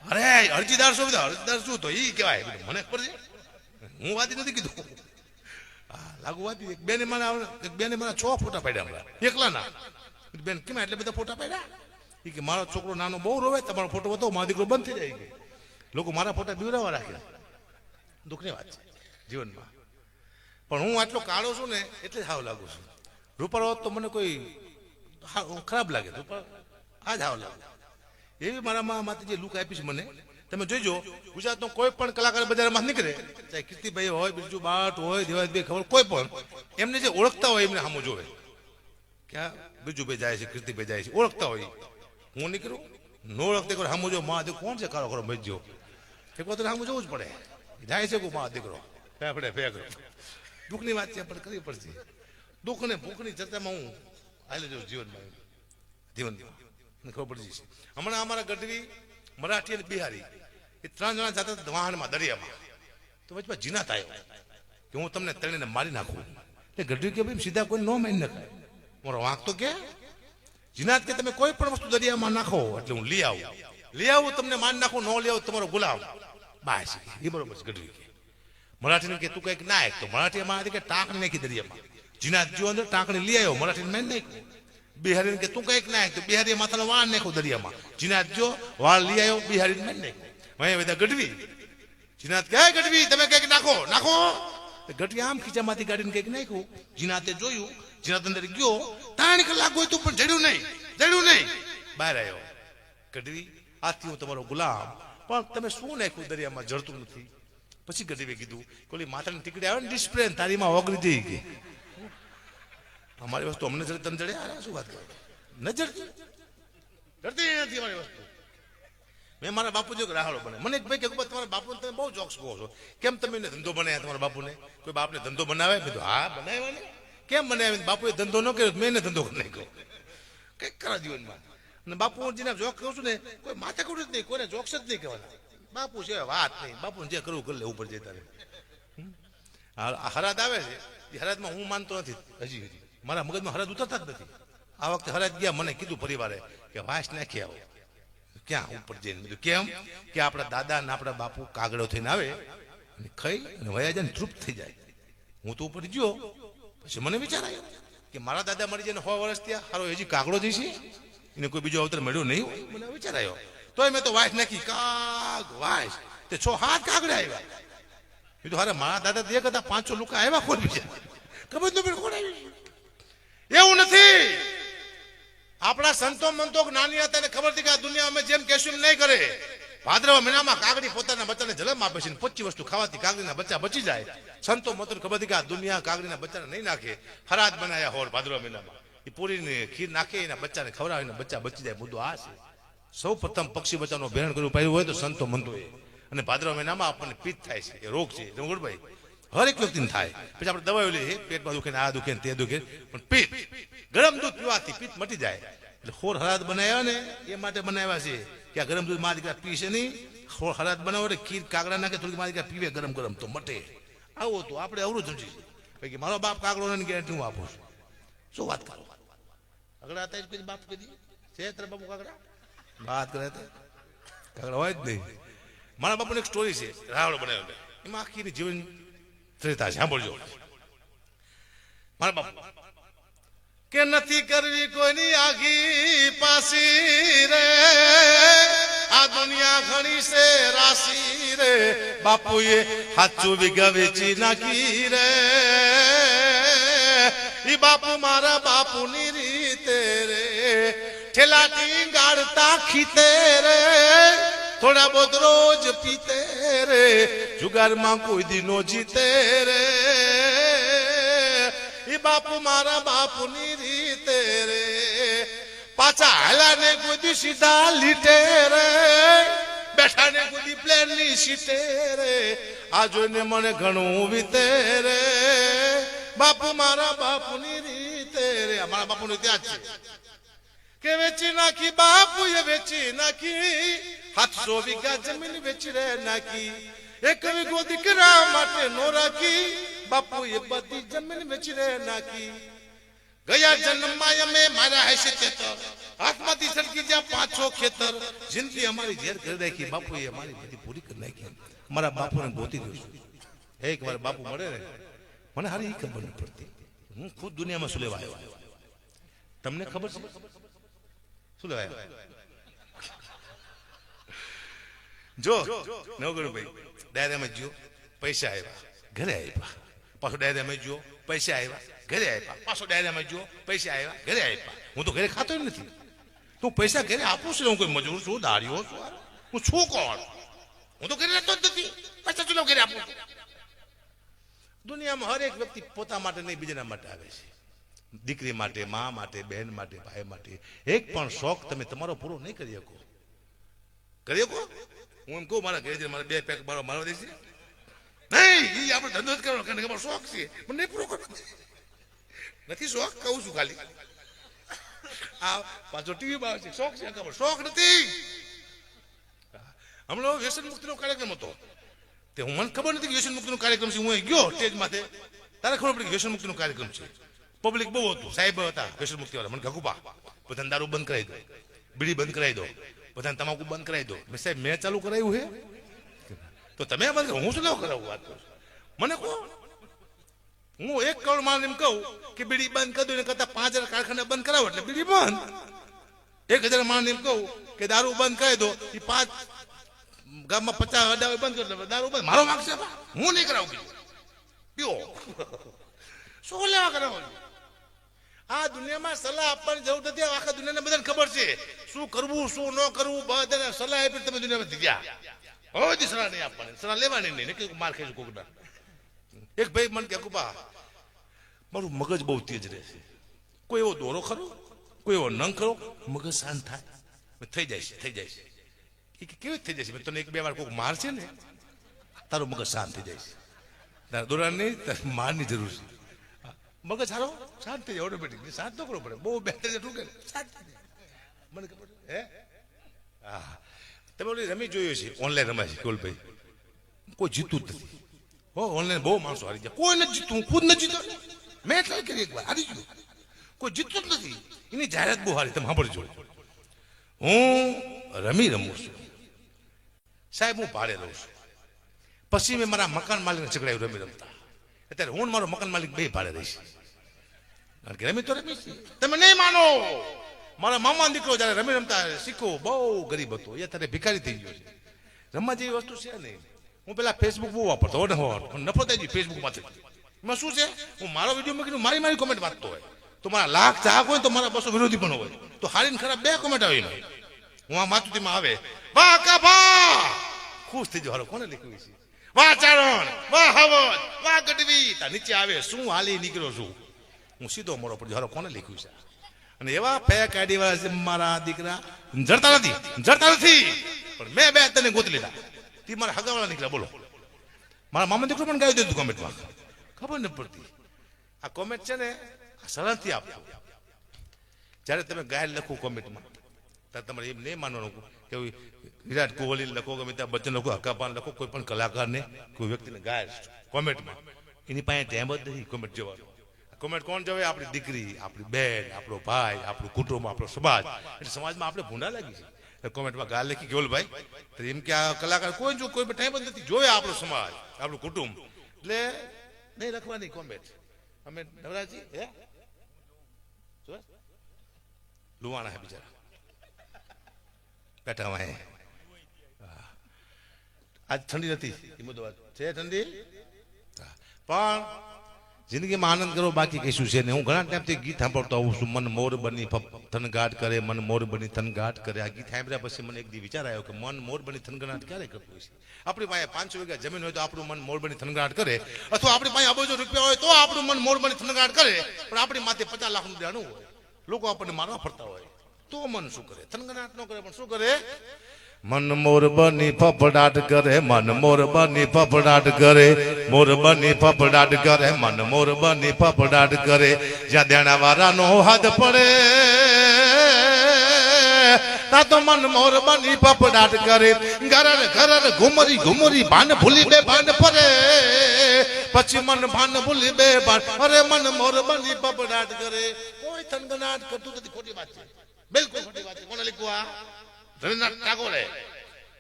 અરે અરજીદાર છો. અરજીદાર શું તો એ કહેવાય. મને ખબર છે હું વાદી નથી કીધું. હા લાગુ વાદી. એક બેને મારા 6 ફોટા પાડ્યા હમણાં, એકલા ના. બેન કેમ એટલે બધા ફોટા પાડ્યા? એ કે મારો છોકરો નાનો બહુ રોવે, તમારો ફોટો બતાવો મારો દીકરો બંધ થઈ જાય કે લોકો મારા ફોટા બીવરાવા રાખે. દુઃખની વાત છે જીવનમાં. પણ હું આટલો કાળો છું ને એટલે હાવ લાગુ છું. રૂપાળો હોત તો મને કોઈ ખરાબ લાગે, આ જ હાવ લાગે. એવી મારામાં માથે જે લુક આપી છે મને, તમે જોઈજો ગુજરાતનો કોઈ પણ કલાકાર બજારમાં નીકળે, ચાહે કીર્તિભાઈ હોય, બિરજુ બાટ હોય, દેવાભાઈ ખબર કોઈ પણ, એમને જે ઓળખતા હોય એમને સામું જોવે. ક્યાં બિરજુભાઈ જાય છે, કીર્તિભાઈ જાય છે, ઓળખતા હોય. હું નીકળું નો ઓળખતે કોઈ સામું જો મા કોણ છે કાળો ખરો મજ્જો, એક વાર તો સામું જોવું જ પડે. જાય છે કોઈ મા દીકરો ફેફડે ફેંકડો. દુઃખની વાત છે પણ કરવી પડશે. દુઃખ અને ભૂખની ચર્ચામાં હું હાલે જો જીવનમાં ખબર પડી જશે. હમણાં અમારા ગઢવી મરાઠી અને બિહારી એ 3 જણા જતા હતા વાહનમાં દરિયામાં, તો વચમાં જીનાત આવ્યો કે હું તમને તણીને મારી નાખું. એટલે ગઢવી કે ભાઈ સીધા કોઈ ન મારી નખાય, મારો વાંક તો કે જીનાત કે તમે કોઈ પણ વસ્તુ દરિયામાં નાખો એટલે હું લઈ આવું તમને મારી નાખું, ન લઈ આવું તમારો ગુલામ. બસ એ બરોબર છે. ગઢવી કે મરાઠીને કે તું કઈક નાખ, તો મરાઠી એમાં કે ટાંકણી નાખી દરિયામાં. જીનાત જો અંદર ટાંકણી લઈ આવ્યો, મરાઠીને મેં નાખ્યું. બિહારી કે તું કઈક નાખ, તો બિહારી માથાનો વાળ નાખ્યો દરિયામાં. જીનાત જો વાળ લઈ આવ્યો, બિહારી મેં નાખ્યું. હવે બધા ગઢવી જીનાત કે ગઢવી તમે કઈક નાખો. ગઢવી આમ ખીચામાંથી કાઢીને કઈક નાખ્યું. જીનાતે જોયું, જીનાત અંદર ગયો, 3 કલાક ગયો તું પણ જડ્યું નહીં. બહાર આવ્યો. ગઢવી આથી હું તમારો ગુલામ, પણ તમે શું નાખ્યું દરિયામાં જડતું નથી. પછી ગઢવીએ કીધું કોલી માથાની ટીકડી આવે ને ડિસ્પ્લે તારીમાં ઓગળી જઈ ગઈ. અમારી વસ્તુ અમને જડે તમે જડે શું વાત કરો, ન જડતી નથી અમારી વસ્તુ. મેં મારા બાપુ જો રાહડો બને, મને એક ભાઈ કે તમારા બાપુ તમે બહુ જોક્સ કહો છો, કેમ તમે એને ધંધો બનાવ્યા તમારા બાપુને? કોઈ બાપને ધંધો બનાવે? મેં કીધું હા બનાવ્યા ને. કેમ બનાવ્યા? બાપુએ ધંધો ન કર્યો, મેં એને ધંધો કરી નાખ્યો. કંઈક ખરા જીવનમાં. અને બાપુજીના જોક કહું છું ને, કોઈ માથે કું જ નહીં, કોઈને જોક્સ જ નહીં કહેવાના. બાપુ છે વાત નહીં, બાપુ જે કરવું કરી લે ઉપર જતા રહે. હરાદ આવે છે, એ હરાદમાં હું માનતો નથી હજી મારા મગજમાં હરાદ ઉતરતા જ નથી. આ વખતે હરાદ ગયા, મને કીધું પરિવારે કે વાસ નાખી આવો. ક્યાં ઉપર જઈને? કેમ કે આપણા દાદા ને આપણા બાપુ કાગડો થઈને આવે અને ખાઈ અને વયા જાય ને તૃપ્ત થઈ જાય. હું તો ઉપર ગયો, પછી મને વિચાર આવ્યો કે મારા દાદા મરી જાય 100 વર્ષ ત્યાં, હારો હજી કાગડો જઈશે, એને કોઈ બીજો અવતાર મળ્યો નહીં હોય. મને વિચાર આવ્યો, તોય મેં તો વાસ નાખી, કાગ વાસ તે 6-7 કાગડા આવ્યા. કીધું હારે મારા દાદા એક હતા, 500 લોકો આવ્યા, કોણ બીજા ખબર ન પડે કોણ આવ્યું. એવું નથી. આપણા સંતો મંતો નાની હતા ને ખબર હતી કે આ દુનિયા અમે જેમ કહેશું એમ નહીં કરે. ભાદરવા મહિનામાં કાગડી પોતાના બચ્ચાને જન્મ આપે છે, 25 વસ્તુ ખાવાથી કાગડીના બચ્ચા બચી જાય. સંતો મંતો ખબર હતી કે આ દુનિયા કાગડીના બચ્ચાને નહીં નાખે. હરાજ બનાયા હોર ભાદરવા મહિનામાં, એ પૂરીને ખીર નાખે, એના બચ્ચાને ખવડાવીને બચ્ચા બચી જાય. મુદ્દો આ છે. સૌ પ્રથમ પક્ષી બચ્ચાનું ભેણ કરવું પાડ્યું હોય તો સંતો મંતોએ. અને ભાદરવા મહિનામાં આપણને પિત્ત થાય છે, એ રોગ છે રંગોળભાઈ, હરેક વ્યક્તિને થાય. પછી આપણે દવાઓ લઈએ, પેટમાં દુખે ને આ દુખે ને તે દુખે, પણ પિત્ત ગરમ દૂધ પીવાથી પિત્ત મટી જાય. એટલે ખોર હરાદ બનાવ્યા ને એ માટે બનાવ્યા છે કે આ ગરમ દૂધ મારા દીકરા પીશે નહીં. ખોર હરાદ બનાવો એટલે ખીર કાગડા નાખે, થોડીક મારા દીકરા પીવે ગરમ ગરમ તો મટે. આવું તો આપણે અવરું સમજી કે મારો બાપ કાગડો ને ગેરંટી હું આપું છું. શું વાત કરો? કાગડા હતા જ બાપ કીધી છે તારા બાપુ કાગડા વાત કરે કાગડા હોય જ નહીં. મારા બાપુને એક સ્ટોરી છે, રાવડો બનાવ્યો, એમાં આખી જીવન ચરિતા સાંભળજો. મારા બાપુ કે નથી કરવી કોઈની આખી પાસી રે, આ દુનિયા ઘણી છે રાશી રે, બાપુએ હાચું વીઘા વેચી નાખી રે. ઈ બાપુ મારા બાપુની રીતે રે, ઠેલાથી ગાળતા ખીતે રે, થોડા બહુ રોજ પીતે રે, જુગારમાં કોઈ દી નો જીતે રે. ઈ બાપુ મારા બાપુની રીતે રે, પાછા હાલા ને કોઈ દી સીધા લીટે રે, બેઠા ને કોઈ દી પ્લેન ની સીટે રે, આ જોઈને મને ઘણું વીતે રે. બાપુ મારા બાપુની રીતે રે. મારા બાપુની ત્યાં જ છે કે વેચી નાખી બાપુએ વેચી નાખી, 700 વીઘા જમીન વેચી રે નાખી, 1 વીઘો દીકરા માટે નો રાખી, બાપુએ બધી જમીન વેચી રે નાખી. ગયા જન્મમાં અમે મારા હશે ખેતર, હાથમાંથી સડકી જ્યાં 500 ખેતર, જિંદગી અમારી ઝેર કરી નાખી, બાપુએ અમારી બધી પૂરી કરી નાખી. મારા બાપુને ગોતી દઉં છું. એક વાર બાપુ મળે ને મને હારી ખબર નથી પડતી, હું ખુદ દુનિયામાં શું લેવા આવ્યો. તમને ખબર છે શું લેવા આવ્યો? જો નવગણભાઈ ડાયરામાં જો પૈસા આવ્યા ઘરે આપ્યા, પાછો ડાયરામાં જો પૈસા આવ્યા ઘરે આપ્યા, પાછો ડાયરામાં જો પૈસા આવ્યા ઘરે આપ્યા. હું તો ઘરે ખાતો નથી, તું પૈસા ઘરે આપું છું. હું કોઈ મજૂર છું, દાડીઓ છું, હું છું કોણ? હું તો ઘરે રહેતો જ નથી, પૈસા ચૂલો ઘરે આપું છું. દુનિયામાં હરેક વ્યક્તિ પોતા માટે નહીં બીજાના માટે આવે છે. દીકરી માટે, મા માટે, બહેન માટે, ભાઈ માટે. એક પણ શોખ તમે તમારો પૂરો નહીં કરી શકો. કરી શકો? હું એમ કહું મારા ઘરે મારે 2 પેક મારવા દેશે નહીં, એ આપણે ધંધો જ કરવાનો, કારણ કે અમારો શોખ છે, મને નહીં પૂરો કરવો નથી. શોખ કહું છું ખાલી
આ પાછો ટીવીમાં આવે છે શોખ છે ખબર શોખ નથી હમણાં વ્યસન મુક્તિનો કાર્યક્રમ હતો તે હું મને ખબર નથી કે વ્યસન મુક્તિનો કાર્યક્રમ છે હું ગયો સ્ટેજ માથે તારે ખબર પડી કે વ્યસન મુક્તિનો કાર્યક્રમ છે પબ્લિક બહુ હતું સાહેબ હતા વ્યસન મુક્તિ વાળા મને ગગુબા બધાને દારૂ બંધ કરાવી દો બીડી બંધ કરાવી દો બધાને તમાકુ બંધ કરાવી દો મેં સાહેબ મેં ચાલુ કરાવ્યું હે તો તમે બંધ કરો હું શું લેવા કરાવું વાત કરું મને કહો હું 1 કરોડ માણસ એમ કહું કે બીડી બંધ કરી દો એને કરતા 5000 કારખાના બંધ કરાવો એટલે બીડી બંધ 1000 માણસ એમ કહું કે દારૂ બંધ કરી દો એ 5 ગામમાં 50 અડાવે બંધ કરી દો દારૂ બંધ મારો માગ છે હું નહીં કરાવું પીઓ શું લેવા કરાવો આ દુનિયામાં સલાહ આપવાની જરૂર નથી આખા દુનિયાને બધાને ખબર છે શું કરવું શું ન કરવું બધાને સલાહ આપી તમે દુનિયામાં ગયા હવે સલાહ નહીં આપવાની સલાહ લેવાની નહીં કે માર ખાઈશું કોકના એક ભાઈ મને કે કુપા મારું મગજ બહુ તેજ રહે છે કોઈ એવો દોરો ખરો કોઈ એવો નંગ ખરો મગજ શાંત થાય થઈ જાય છે એ કેવી થઈ જાય છે તને 1-2 વાર કોઈક માર છે ને તારું મગજ શાંત થઈ જાય છે તારા દોરા નહીં મારની જરૂર છે મગજ સારો શાંત થઈ જાય ઓટોમેટિક શાંત ન કરવો પડે બહુ બેટર ઠૂકે શાંત મને ખબર હે હા તમે ઓલી રમી જોયો છે ઓનલાઈન રમાય છે કોલભાઈ કોઈ જીતું જ નથી હો ઓનલાઈન બહુ માણસો હારી જાય કોઈ નથી જીતું હું ખુદ નથી જીતો મેં ટ્રાય કરી એક વાર હારી ગયો કોઈ જીતું જ નથી એની જાહેરાત બહુ હારી તમે સાંભળજો હું રમું છું સાહેબ હું ભાડે રહું છું પછી મેં મારા મકાન માલિકને ઝઘડાયું રમતા અત્યારે હું મારો મકાન માલિક બે ભાડે રહીશ કારણ કે રમી તો રમી તમે નહીં માનો મારા મામા દીકરો જયારે રમતા શીખો બહુ ગરીબ હતો એ અત્યારે ભિખારી થઈ ગયો છે રમવા જેવી વસ્તુ છે નહીં હું પેલા ફેસબુક બહુ વાપરતો નફરત આવી ગઈ ફેસબુક માંથી એમાં શું છે હું મારો વિડીયો મૂકીને મારી કોમેન્ટ વાંચતો હોય તો મારા લાખ ચાહક હોય તો મારા 200 વિરોધી પણ હોય તો હારી ખરાબ 2 કોમેન્ટ આવી હું આ માતુતીમાં આવે વાહ કાફા ખુશ થઈ જાવ કોને લખ્યું છે વાહ ચારણ વાહ હવન વાહ ગઢવી તા નીચે આવે શું હાલી નીકળ્યો છું હું સીધો મોરો પડ્યો હારો કોને લખ્યું છે અને એવા ફેક આઈડી વાળા છે મારા દીકરા જડતા નથી પણ મેં બે તને ગોતી લીધા તી મારા હગાવાળા નીકળ્યા બોલો મારા મામા દીકરો પણ ગાઈ દીધું કોમેન્ટમાં ખબર ન પડતી આ કોમેન્ટ છે ને સરળથી આપજો જ્યારે તમે ગાય લખો કોમેન્ટમાં ત્યારે તમારે એમ નહીં માનવાનું કે વિરાટ કોહલી લખો કે અમિતાભ બચ્ચન લખો હક્કાપાન લખો કોઈ પણ કલાકારને કોઈ વ્યક્તિને ગાય કોમેન્ટમાં એની પાસે ટાઈમ જ નથી કોમેન્ટ જોવાનો કોમેન્ટ કોણ જોવે આપણી દીકરી આપણી બેન આપણો ભાઈ આપણું કુટુંબ આપણો સમાજ એટલે સમાજમાં આપણે ભૂંડા લાગી છે કોમેન્ટમાં ગાય લખી ગયો ભાઈ તો એમ કે આ કલાકાર કોઈ જો કોઈ ટાઈમ જ નથી જોવે આપણો સમાજ આપણું કુટુંબ એટલે નહીં લખવાની કોમેન્ટ અમે નવરાજી હે લુવાણા હે બિચારા બેઠા હોય આજ ઠંડી નથી એ બધું વાત છે ઠંડી પણ જિંદગીમાં આનંદ કરો બાકી કશું છે ને હું ઘણા ટાઈમથી ગીત સાંભળતો આવું છું મન મોર બની થનગાટ કરે મન મોર બની થનગાટ કરે આ ગીત સાંભળ્યા પછી મને એક દી વિચાર આવ્યો કે મન મોર બની થનગાટ ક્યારે કરતું હોય છે આપણી પાસે 500 વીઘા જમીન હોય તો આપણું મન મોર બની થનગાટ કરે અથવા આપણી પાસે અબજો રૂપિયા હોય તો આપણું મન મોર બની થનગાટ કરે પણ આપણી માથે 50 લાખ રૂપિયા હોય લોકો આપણને મારવા ફરતા હોય તો મન શું કરે થનગાટ ન કરે પણ શું કરે મન મોર બની ફફડાટ કરે મન મોર બની ફફડાટ કરે મોર બની ફફડાટ કરે મન મોર બની ફફડાટ કરે જ્યાં દેણા વાળાનો હાથ પડે તા તો મન મોર બની ફફડાટ કરે ઘર ઘુમરી ઘુમરી ભાન ભૂલી બે ભાન ફરે પછી મન ભાન ભૂલી બે ભાન અરે મન મોર બની ફફડાટ કરે કોઈ થનગનાટ કરતું નથી ખોટી વાત છે બિલકુલ ખોટી વાત છે કોને લખ્યું આ રવિન્દ્રનાથ ટાગોરે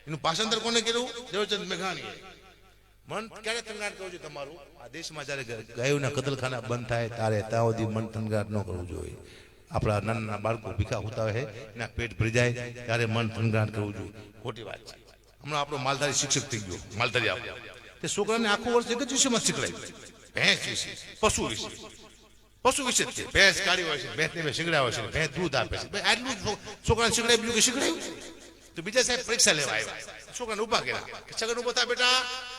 એનું ભાષાંતર કોને કર્યું દેવચંદ મેઘાણીએ મન ક્યારે થનગાટ કરવું જોઈએ તમારું આ દેશમાં જ્યારે ગાયોના કતલખાના બંધ થાય ત્યારે ત્યાં સુધી મન થનગાટ ન કરવું જોઈએ આપણા નાના બાળકો ભીખા હોતા હોય એના પેટ ભરી જાય ત્યારે મન થનગાટ કરવું જોઈએ ખોટી વાત છે હમણાં આપણો માલધારી શિક્ષક થઈ ગયો માલધારી આપણો તે છોકરાને આખું વર્ષ એક જ વિષયમાં શીખડાયું ભેંસ વિશે પશુ વિશે જ છે ભેંસ કાઢી હોય છે ભેંસને શીખડાવે છે ભેંસ દૂધ આપે છે આટલું છોકરાને શીખડાય બીજું કે શીખડાયું તો બીજા સાહેબ પરીક્ષા લેવા આવ્યા છોકરાને ઉભા કર્યા સગન ઉભો થા બેટા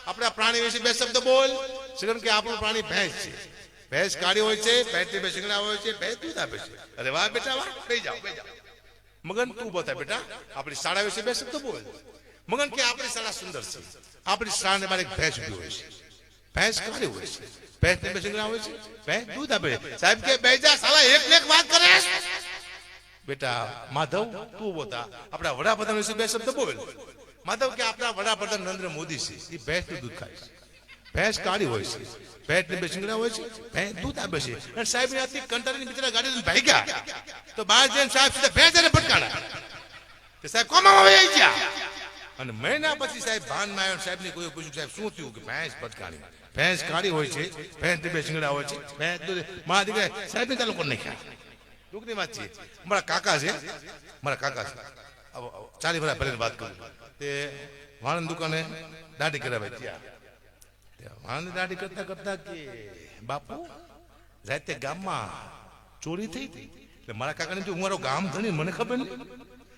આપણે આ પ્રાણી વિશે 2 શબ્દ બોલ સગન કે આપણું પ્રાણી ભેંસ છે ભેંસ કાઢી હોય છે ભેંસને શીખડાવે હોય છે ભેંસ દૂધ આપે છે અરે વાહ બેટા વાહ બેસી જાઓ મગન તું ઉભો થા બેટા આપણી શાળા વિશે 2 શબ્દ બોલ મગન કે આપણી શાળા સુંદર છે આપણી શાળાને બારે ભેંસ ઉભી હોય છે ભેંસ કાઢી હોય છે ભેંસને શીખડાવે હોય છે ભેંસ દૂધ આપે સાહેબ કે બેજા સાલા એક વાત કરે બેટા માધવ તું બોતા આપણા વડાપ્રધાન વિશે બે શબ્દ બોલ. માધવ કે આપણા વડાપ્રધાન નરેન્દ્ર મોદી છે એ ભેંસનું દૂધ ખાય છે. ભેંસ કાળી હોય છે, ભેંસને બે શિંગડા હોય છે, ભેંસ દૂધ આપે છે. અને સાહેબ ત્યાંથી કંટાળીને બિચારા ગાડી લઈને ભાઈ ગયા તો બહાર જઈને સાહેબ સીધા ભેંસ એને ફટકાણા. સાહેબ કોમાં આવી ગયા અને મહિના પછી સાહેબ ભાનમાં આવ્યો. સાહેબ ને કોઈ પૂછ્યું સાહેબ શું થયું? કે ભેંસ ફટકાણી. ભેંસ કાળી હોય છે, ભેંસ બે શિંગડા હોય છે, ભેંસ દૂધ. મારા દીકરા સાહેબ ને ચાલુ કરી નાખ્યા. દુઃખની વાત છે. મારા કાકા છે, ચાલી વર્ષ પહેલાની વાત કરું. તે વાણંદ દુકાને દાઢી કરાવે ત્યાં વાણંદ દાઢી કરતા કરતા કે બાપુ રાતે ગામમાં ચોરી થઈ હતી. એટલે મારા કાકાને જો મારો ગામ ધણી મને ખબર નહીં.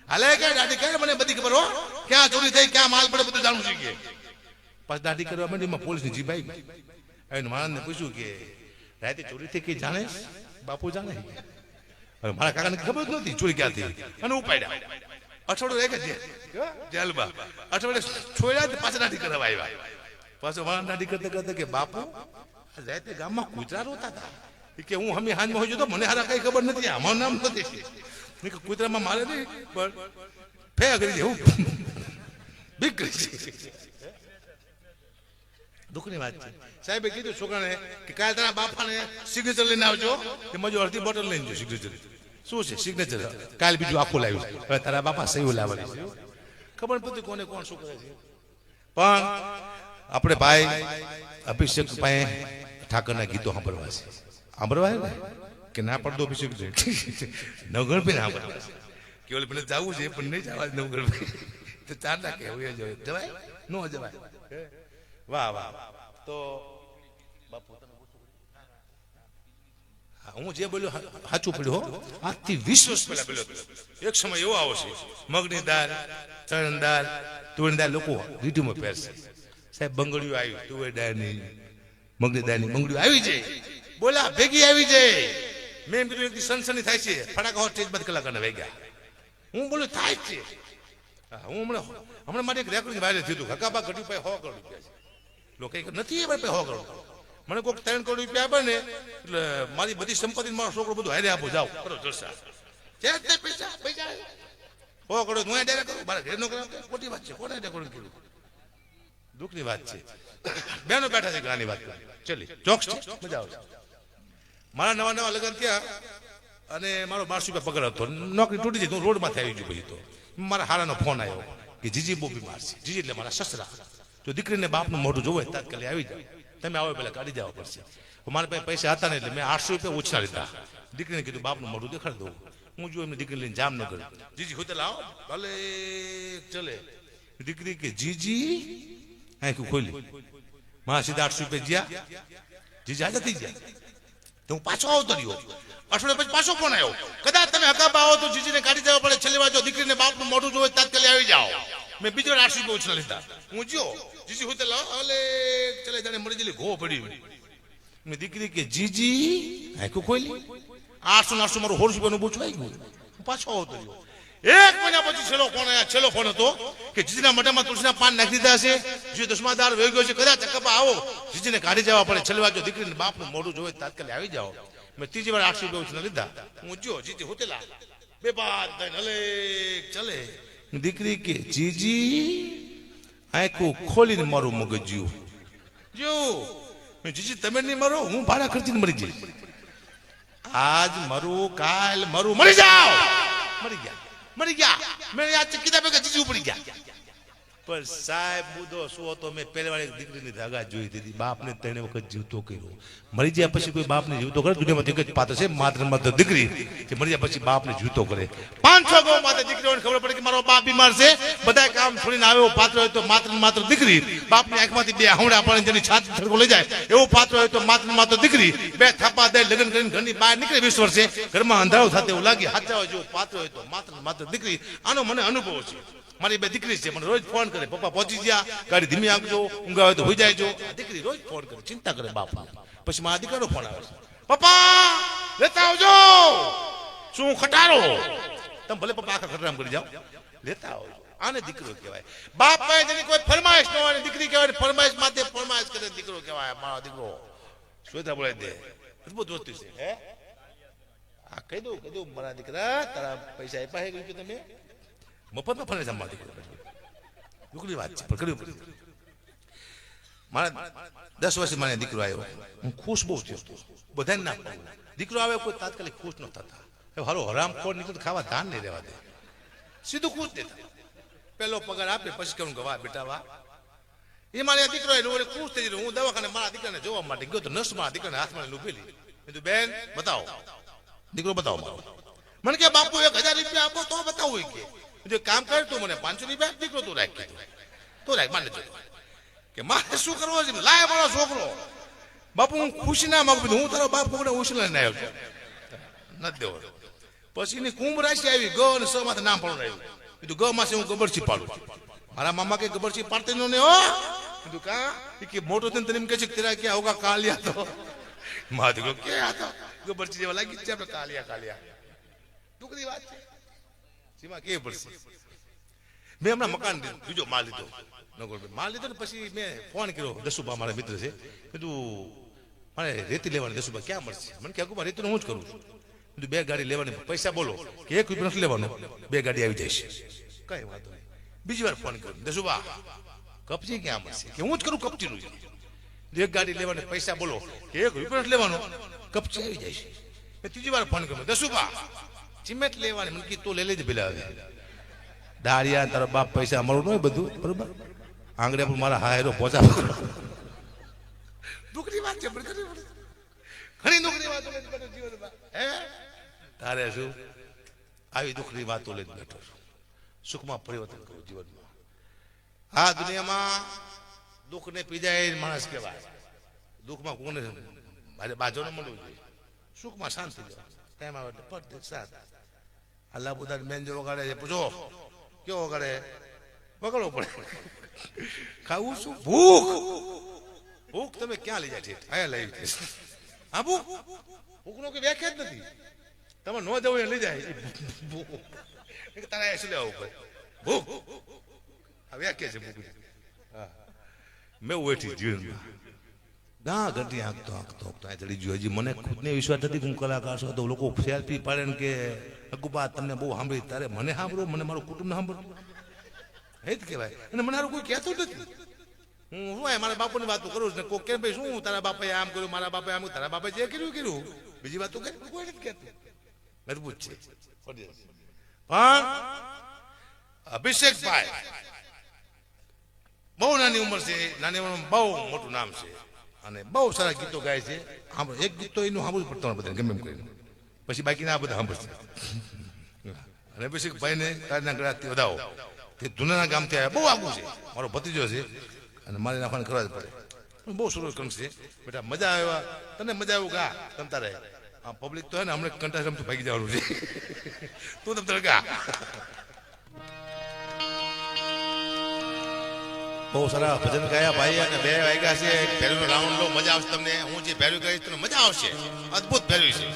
હાલે ક્યાં દાઢી કરે મને બધી ખબર હો, ક્યાં ચોરી થઈ ક્યાં માલ પડે બધું જાણવું જોઈએ. પાછ દાઢી કરવા માંડી એમાં પોલીસની જીપ આવી. આવીને માણસને પૂછ્યું કે રાતે ચોરી થઈ કઈ જાણે? બાપુ જાણે. મારા કાકાને ખબર જ નહોતી ચોરી ક્યાંથી. અને ઉપાડ્યા. અઠવાડિયું એક જ જેલમાં. અઠવાડિયે છોડ્યા પાછા દાઢી કરવા આવ્યા. પાછો વાળા દાઢી કરતા કરતા કે બાપુ રાતે ગામમાં કૂતરા રોતા હતા. કે હું હમી હાજમાં હોય તો મને હારા કઈ ખબર નથી. અમારું નામ નથી કે કૂતરામાં મારે નહીં પણ ફે કરી દેવું બીક કરી. દુઃખની વાત છે. સાહેબે કીધું છોકરાને કે કાલે તારા બાપાને સિગ્નેચર લઈને આવજો. કે મજો અડધી બોટલ લઈને જો સિગ્નેચર. શું છે સિગ્નેચર? કાલે બીજું આખું લાવ્યું. હવે તારા બાપા સહી લાવવાની છે. ખબર પડતી કોને કોણ શું કરે છે. પણ આપણે ભાઈ અભિષેક પાસે ઠાકરના ગીતો સાંભળવા છે. સાંભળવા ને કે ના પડતો અભિષેક છે નવગણ પે ના સાંભળવા છે. કેવલ પેલે જવું છે પણ નહીં જવા નવગણ પે તો ચાર ના કહેવું જવાય ન જવાય. વાહ વાહ. તો બાપુ હું જે બોલ્યો સાચું પડ્યું. આજથી 20 વર્ષ પહેલા બોલ્યો. એક સમય એવો આવશે મગની દાળ, ચણાની દાળ, તુવેરની દાળ લોકો રીઢીમાં પહેરશે. સાહેબ બંગડીઓ આવી, તુવેર દાળની, મગની દાળની બંગડીઓ આવી જાય. બોલા ભેગી આવી જાય. મેં એમ કીધું એક સનસની થાય છે. ફટાકા સ્ટેજ બાદ કલાકારના વહી હું બોલું થાય છે. હું હમણાં માટે એક રેકોર્ડિંગ વાયરલ થયું હતું. હકાબા ઘડી પાસે 100 કરોડ રૂપિયા છે. લોકો નથી એ 100 કરોડ. મને કોઈ 3 કરોડ રૂપિયા આપે ને એટલે મારી બધી સંપત્તિ મારો છોકરો બધું હારે આપો જાઓ કરો જલસા. પૈસા 100 કરોડ હું ડાયરેક્ટ કરું. મારા ઘેર નો કરાવતો ખોટી વાત છે. કોને રેકોર્ડિંગ કર્યું? દુઃખની વાત છે. બેનો બેઠા છે ઘણી વાત ચલી જોક્સ છે મજા આવશે. મારા નવા લગ્ન થયા અને મારો 1200 રૂપિયા પગાર હતો. નોકરી તૂટી જઈ હું રોડમાંથી આવી ગયું. પછી તો મારા હારાનો ફોન આવ્યો કે જીજી બહુ બીમાર છે. જીજી એટલે મારા સસરા. જો દીકરીને બાપનું મોઢું જોવે તાત્કાલિક આવી જાય. તમે આવો પેલા કાઢી જવા પડશે. મારા પાસે પૈસા હતા ને એટલે મેં 800 રૂપિયા ઓછા લીધા. દીકરીને કીધું બાપનું મોઢું દેખાડી દઉં. હું જો એમને દીકરી લઈને જામનગર જીજી હોતે લાવો ભલે ચલે. દીકરી કે જીજી આંખું ખોલી. મારા સીધા 800 રૂપિયા જ્યાં જીજી હાજર થઈ ગયા. તો હું પાછો આવતો રહ્યો. અઠવાડિયા પછી પાછો ફોન આવ્યો. કદાચ તમે હકાબા આવો તો જીજીને કાઢી જવા પડે. છેલ્લી વાર જો દીકરીને બાપનું મોઢું જોવે તાત્કાલિક આવી જાઓ. મેં બીજો 800 રૂપિયા ઓછા લીધા. હું જો જીજી હોતે લાવો ભલે ચલે જાણે મરી જલી ઘો પડી. મેં દીકરી કે જીજી આંખું ખોલી. 800 મારું 100 રૂપિયાનું બોછું આવી ગયું. હું પાછો આવતો રહ્યો. 1 મહિના પછી છેલ્લો ફોન હતો કે જીજીના મોઢામાં તુલસીના પાન નાખી દીધા છે. જે દસમાદાર વહી ગયો છે. કદાચ ચક્કપા આવો જીજીને કાઢી જવા પડે. છેલ્લી વાર જો દીકરીને બાપનું મોઢું જોવે તાત્કાલિક આવી જાઓ. મેં ત્રીજી વાર 800 રૂપિયા ઓછા લીધા. હું જો જીજી હોતેલા બે બાદ હલે ચલે. દીકરી કે જીજી આંખું ખોલીને મારું મગજ જો જીજી તમે નહીં મરો હું ભાડા ખર્ચીને મરી જઈશ. આજ મરું કાલ મરું મરી જાઓ. મરી ગયા. મેં યાદ કીધા ભેગા જીજી ઉપડી ગયા. પણ સાહેબ મુદ્દો શું હતો? મેં પહેલી વાર એક દીકરીની ધાગા જોઈ દીધી. બાપને 3 વખત જીવતો કર્યો. મરી ગયા પછી કોઈ બાપને જીવતો કરે? દુનિયામાં એક જ પાત્ર છે માત્ર દીકરી કે મરી ગયા પછી બાપને જીવતો કરે. 500 ગૌ માથે દીકરીઓને ખબર પડે કે મારો બાપ બીમાર છે. બધા કામ છોડીને આવ્યો પાત્ર હોય તો માત્ર દીકરી. બાપની આંખમાંથી 2 આહુડા પડે જેની છાતી થડકો લઈ જાય એવો પાત્ર હોય તો માત્ર દીકરી. 2 થાપા દે લગ્ન કરીને ઘરની બહાર નીકળે 20 વર્ષે ઘરમાં અંધારો થતો એવું લાગે. હાચા હોય જો પાત્ર હોય તો માત્ર દીકરી. આનો મને અનુભવ છે. મારી 2 દીકરી છે. મને રોજ ફોન કરે પપ્પા પહોંચી ગયા, ગાડી ધીમી આપજો, ઊંઘા હોય તો હોઈ જાયજો. દીકરી રોજ ફોન કરે ચિંતા કરે બાપ. પછી મારા દીકરાનો ફોન આવે પપ્પા લેતા આવજો. શું ખટારો? તમે ભલે પપ્પા આખા ખટરામ કરી જાઓ લેતા આવજો. આને દીકરો કહેવાય. બાપ પાસે જેની કોઈ ફરમાઈશ ન હોય દીકરી કહેવાય. ફરમાઈશ માટે ફરમાઈશ કરે દીકરો કહેવાય. મારો દીકરો સ્વેતા બોલાવી દે અદભુત વસ્તુ છે. આ કહી દઉં મારા દીકરા તારા પૈસા આપ્યા હે કે તમે મફતમાં ફરે છે મારા દીકરો દુઃખની વાત છે પણ કર્યું પડ્યું મારા 10 વર્ષે મારે દીકરો આવ્યો હું ખુશ બહુ થયો હતો બધાને ના પાડું દીકરો આવે કોઈ તાત્કાલિક ખુશ ન થતા હારો હરામખોર નીકળે ખાવા ધાન નહીં રહેવા દે સીધું ખુશ દેતા પહેલો પગાર આપે પછી કહું ગવા બેટા વાહ એ મારે દીકરો ખુશ થઈ ગયો હું દવાખાને મારા દીકરાને જોવા માટે ગયો તો નર્સ મારા દીકરાને હાથમાં લૂપેલી કીધું બેન બતાવો દીકરો બતાવો મારો મને કે બાપુ 1000 રૂપિયા આપો તો બતાવું કે કામ કર તું મને 500 રૂપિયા દીકરો તું રાખ તો રાખ માને કે મારે શું કરવો છે લાય મારો છોકરો બાપુ હું ખુશી ના માંગુ હું તારો બાપ પકડે ઉછળે ના આવ્યો નથી દેવો પછી ની કુંભ રાશિ આવી ગ અને સ માંથી નામ પડવું આવ્યું કીધું ગ માં હું ગબરછી પાડું મારા મામા કે ગબરછી પાડતે નો ને હો કીધું કા કે મોટો થઈને તને એમ કહે છે કે તેરા ક્યાં હોગા કાલિયા તો મારા દીકરો કે આ તો ગબરછી જેવા લાગી છે આપણે કાલિયા દુઃખની વાત છે સીમા કે પડશે મેં હમણાં મકાન બીજો માલ લીધો માલ લીધો ને પછી મેં ફોન કર્યો દસુભા મારા મિત્ર છે કીધું મારે રેતી લેવાની દસુભા ક્યાં મળશે મને કે અકુબા રેતીનું હું જ કરું છું કીધું 2 ગાડી લેવાની પૈસા બોલો કે 1 રૂપિયા નથી લેવાનો 2 ગાડી આવી જાય છે કઈ વાંધો નહીં બીજી વાર ફોન કર્યો દસુભા કપચી ક્યાં મળશે કે હું જ કરું કપચીનું 1 ગાડી લેવાની પૈસા બોલો કે 1 રૂપિયા નથી લેવાનો કપચી આવી જાય છે મેં ત્રીજી વાર ફોન કર્યો દસુભા સિમેન્ટ લેવાની મને કીધું તો લઈ લેજે પેલા હવે દાળિયા તારા બાપ પૈસા મળવું ન બધું બરોબર આંગળીયા પર મારા હાયરો પહોંચા દુઃખની વાત છે ઘણી દુઃખની વાતો જીવનમાં હે તારે શું આવી દુઃખની વાતો લઈને બેઠો છું સુખમાં પરિવર્તન કરું જીવનમાં આ દુનિયામાં દુઃખને પી જાય માણસ કહેવાય દુઃખમાં કોને બાજોને મળવું જોઈએ સુખમાં શાંતિ ટાઈમ આવે એટલે પડ સાથ અલ્લાહ બુદાર મેન જો વગાડે છે પૂછો કેવો વગાડે વગાડવો પડે ખાવું શું ભૂખ તમે ક્યાં લઈ જાય છે આયા લઈ હા ભૂખ નો કે વ્યાખ્યા જ નથી તમે ન જવું એ લઈ જાય તારા શું લેવું પડે ભૂખ આ વ્યાખ્યા છે ભૂખ મેં વેઠી જીવનમાં ના ઘટી આંકતો ચડી ગયો હજી મને ખુદને વિશ્વાસ નથી કે હું કલાકાર છું તો લોકો સેલ્ફી પાડે ને કે અકુબા તમને બહુ સાંભળી તારે મને સાંભળો મને મારું કુટુંબ સાંભળો એ જ કહેવાય અને મને મારું કોઈ કહેતું નથી હું શું મારા બાપુની વાતો કરું છું ને કોઈ કેમ ભાઈ શું તારા બાપાએ આમ કર્યું મારા બાપાએ આમ તારા બાપાએ જે કર્યું બીજી વાતો કરી કોઈ નથી કહેતું મજબૂત છે પણ અભિષેકભાઈ બહુ નાની ઉંમર છે નાની ઉંમરમાં બહુ મોટું નામ છે અને બહુ સારા ગીતો ગાય છે એક ગીત તો એનું સાંભળવું પડતું બધાને ગમે એમ કરીને પછી બાકીના આ બધા સાંભળશે અને અભિષેકભાઈ ને તારના ગળાથી વધાવો તે જુનાના ગામથી આવ્યા બહુ આગું છે મારો ભત્રીજો છે અને મારે નાખવાને કરવા જ પડે પણ બહુ સરસ કામ છે બેટા મજા આવ્યા તને મજા આવ્યું ગા તમ તારે આ પબ્લિક તો હે ને હમણાં કંટાળ રમતું ભાગી જવાનું છે તું તમ તારે ગા બહુ સારા ભજન ગાયા ભાઈ અને 2 વાગ્યા છે ભેરવીનો રાઉન્ડ લો મજા આવશે તમને હું જે ભેરવી કહીશ તમને મજા આવશે અદભુત ભેરવી છે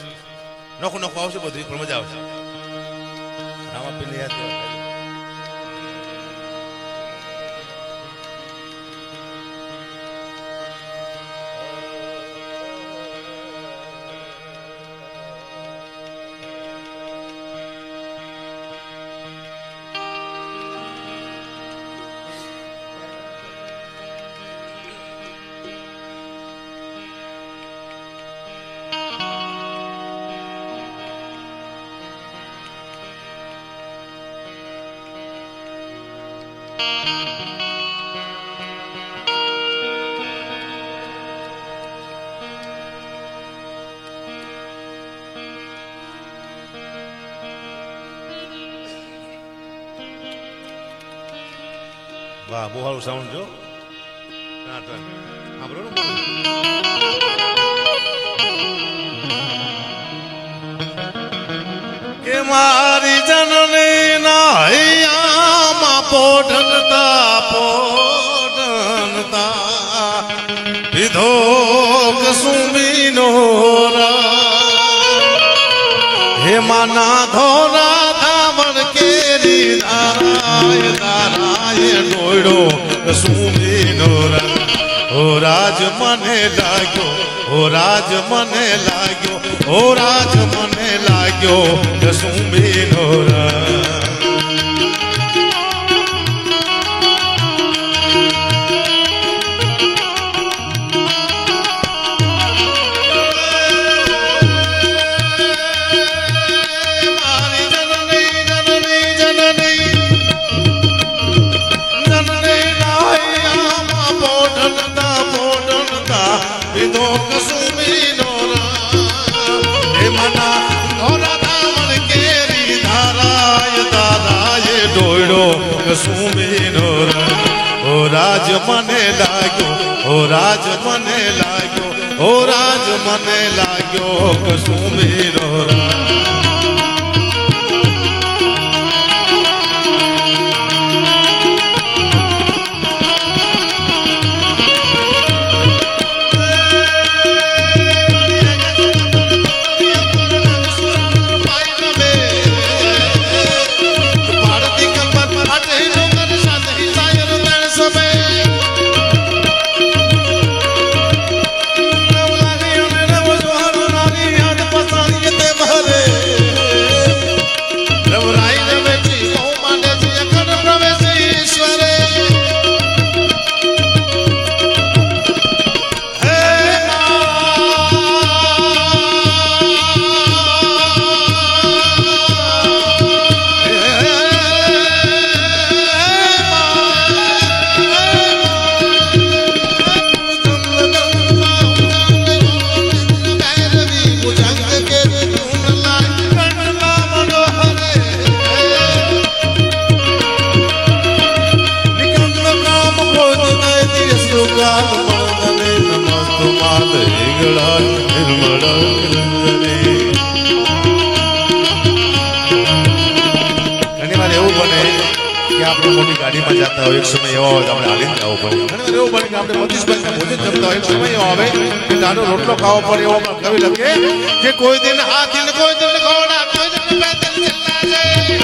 નોખું આવશે બધું પણ મજા આવશે રામાપીરને યાદ કરવા વાહ બહુ સારું સાઉન્ડ જો કે મારી જનની ના હૈયામાં પોઢનતા વિધો કસુમીનો હે માના ધોરા ધામણ કેરી નારાય ડોયડો કસુમીનો ઓ રાજ મને લાગ્યો
ઓ રાજ મને લાગ્યો કસુંબીનો રંગ કસુંબીનો રંગ ઓ રાજ મને લાગ્યો ઓ રાજ મને લાગ્યો ઓ રાજ મને લાગ્યો કસુંબીનો રંગ મોટી ગાડીમાં જતા હોય એક સમય એવો હોય આપણે હાલીને જવું પડે ઘણી વાર એવું બને કે આપણે 25 પૈસા ભોજન જમતા હોય એક સમય એવો આવે કે તારો રોટલો ખાવો પડે એવો કવિ લખે કે કોઈ દિન હાથી ને કોઈ દિન ઘોડા કોઈ દિન પેદલ ચલના જાય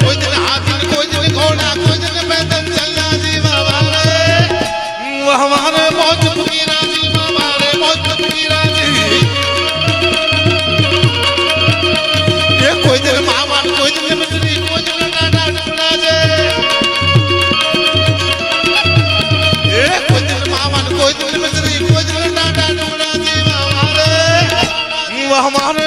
કોઈ દિન હાથી ને કોઈ દિન ઘોડા કોઈ દિન પેદલ ચલના જીવા વારે હમારે મોજ ફકીરા જીવા વારે મોજ ફકીરા જી કોઈ દિન મામા કોઈ દિન મિત્રી કોઈ દિન નાના ટુકડા છે એ કોઈ દિન મામા કોઈ દિન મિત્રી કોઈ દિન નાના ટુકડા છે હમારે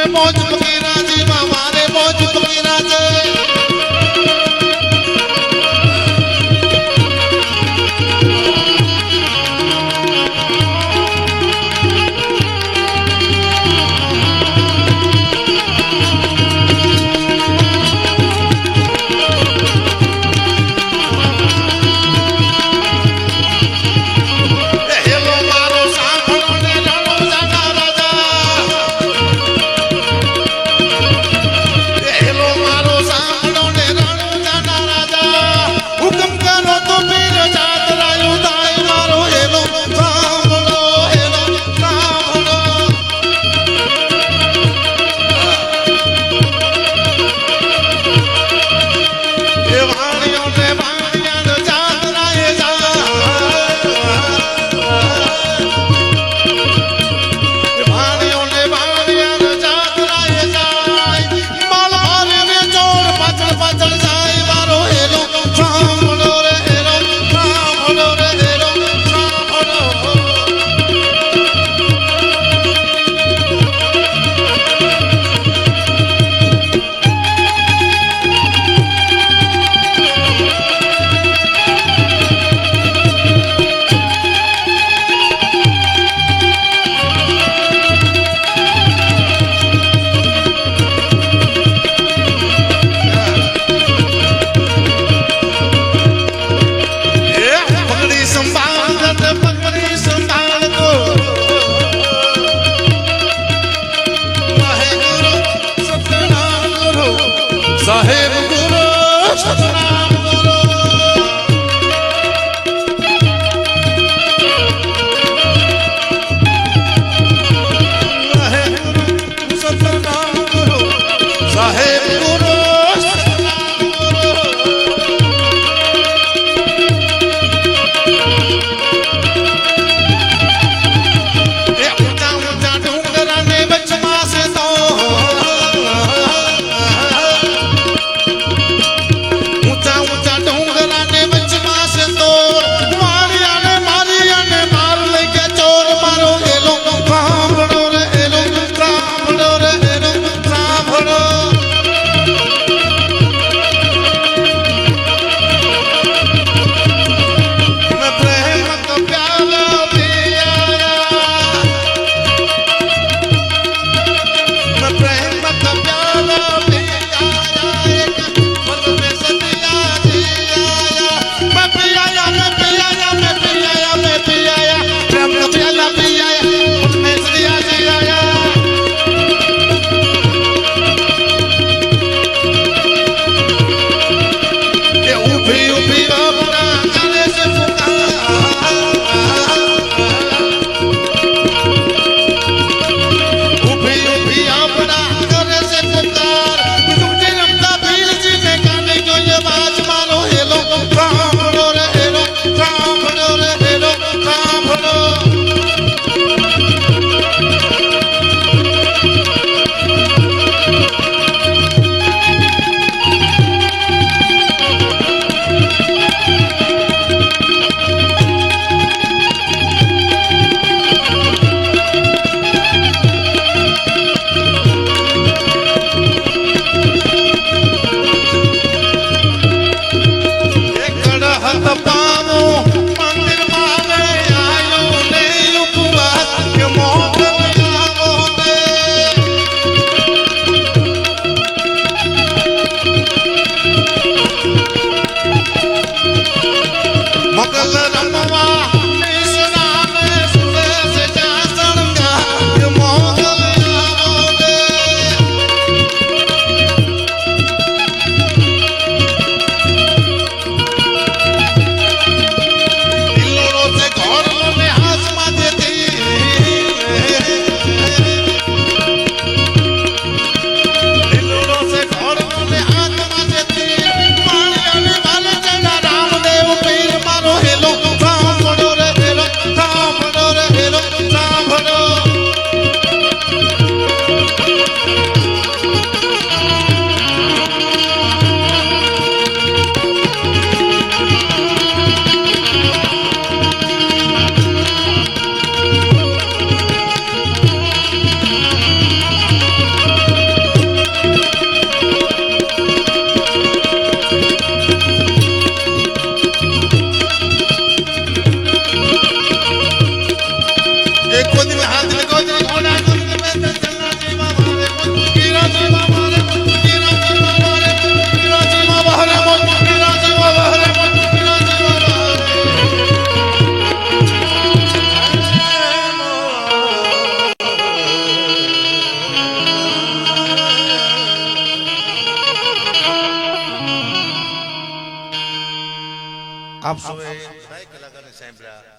સૌએ બધાય કલાકારને સાંભળ્યા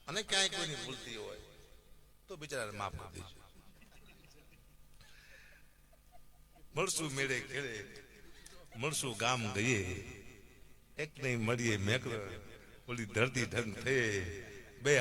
અને ક્યાંય કોઈની ભૂલતી હોય તો બિચારાને માફ કરી દેજો. મળશું મેળે ખેડે, મળશું ગામ ગયે, એક નહીં મળીએ મેકર, ઓલી ધરતી ધન થયે, બે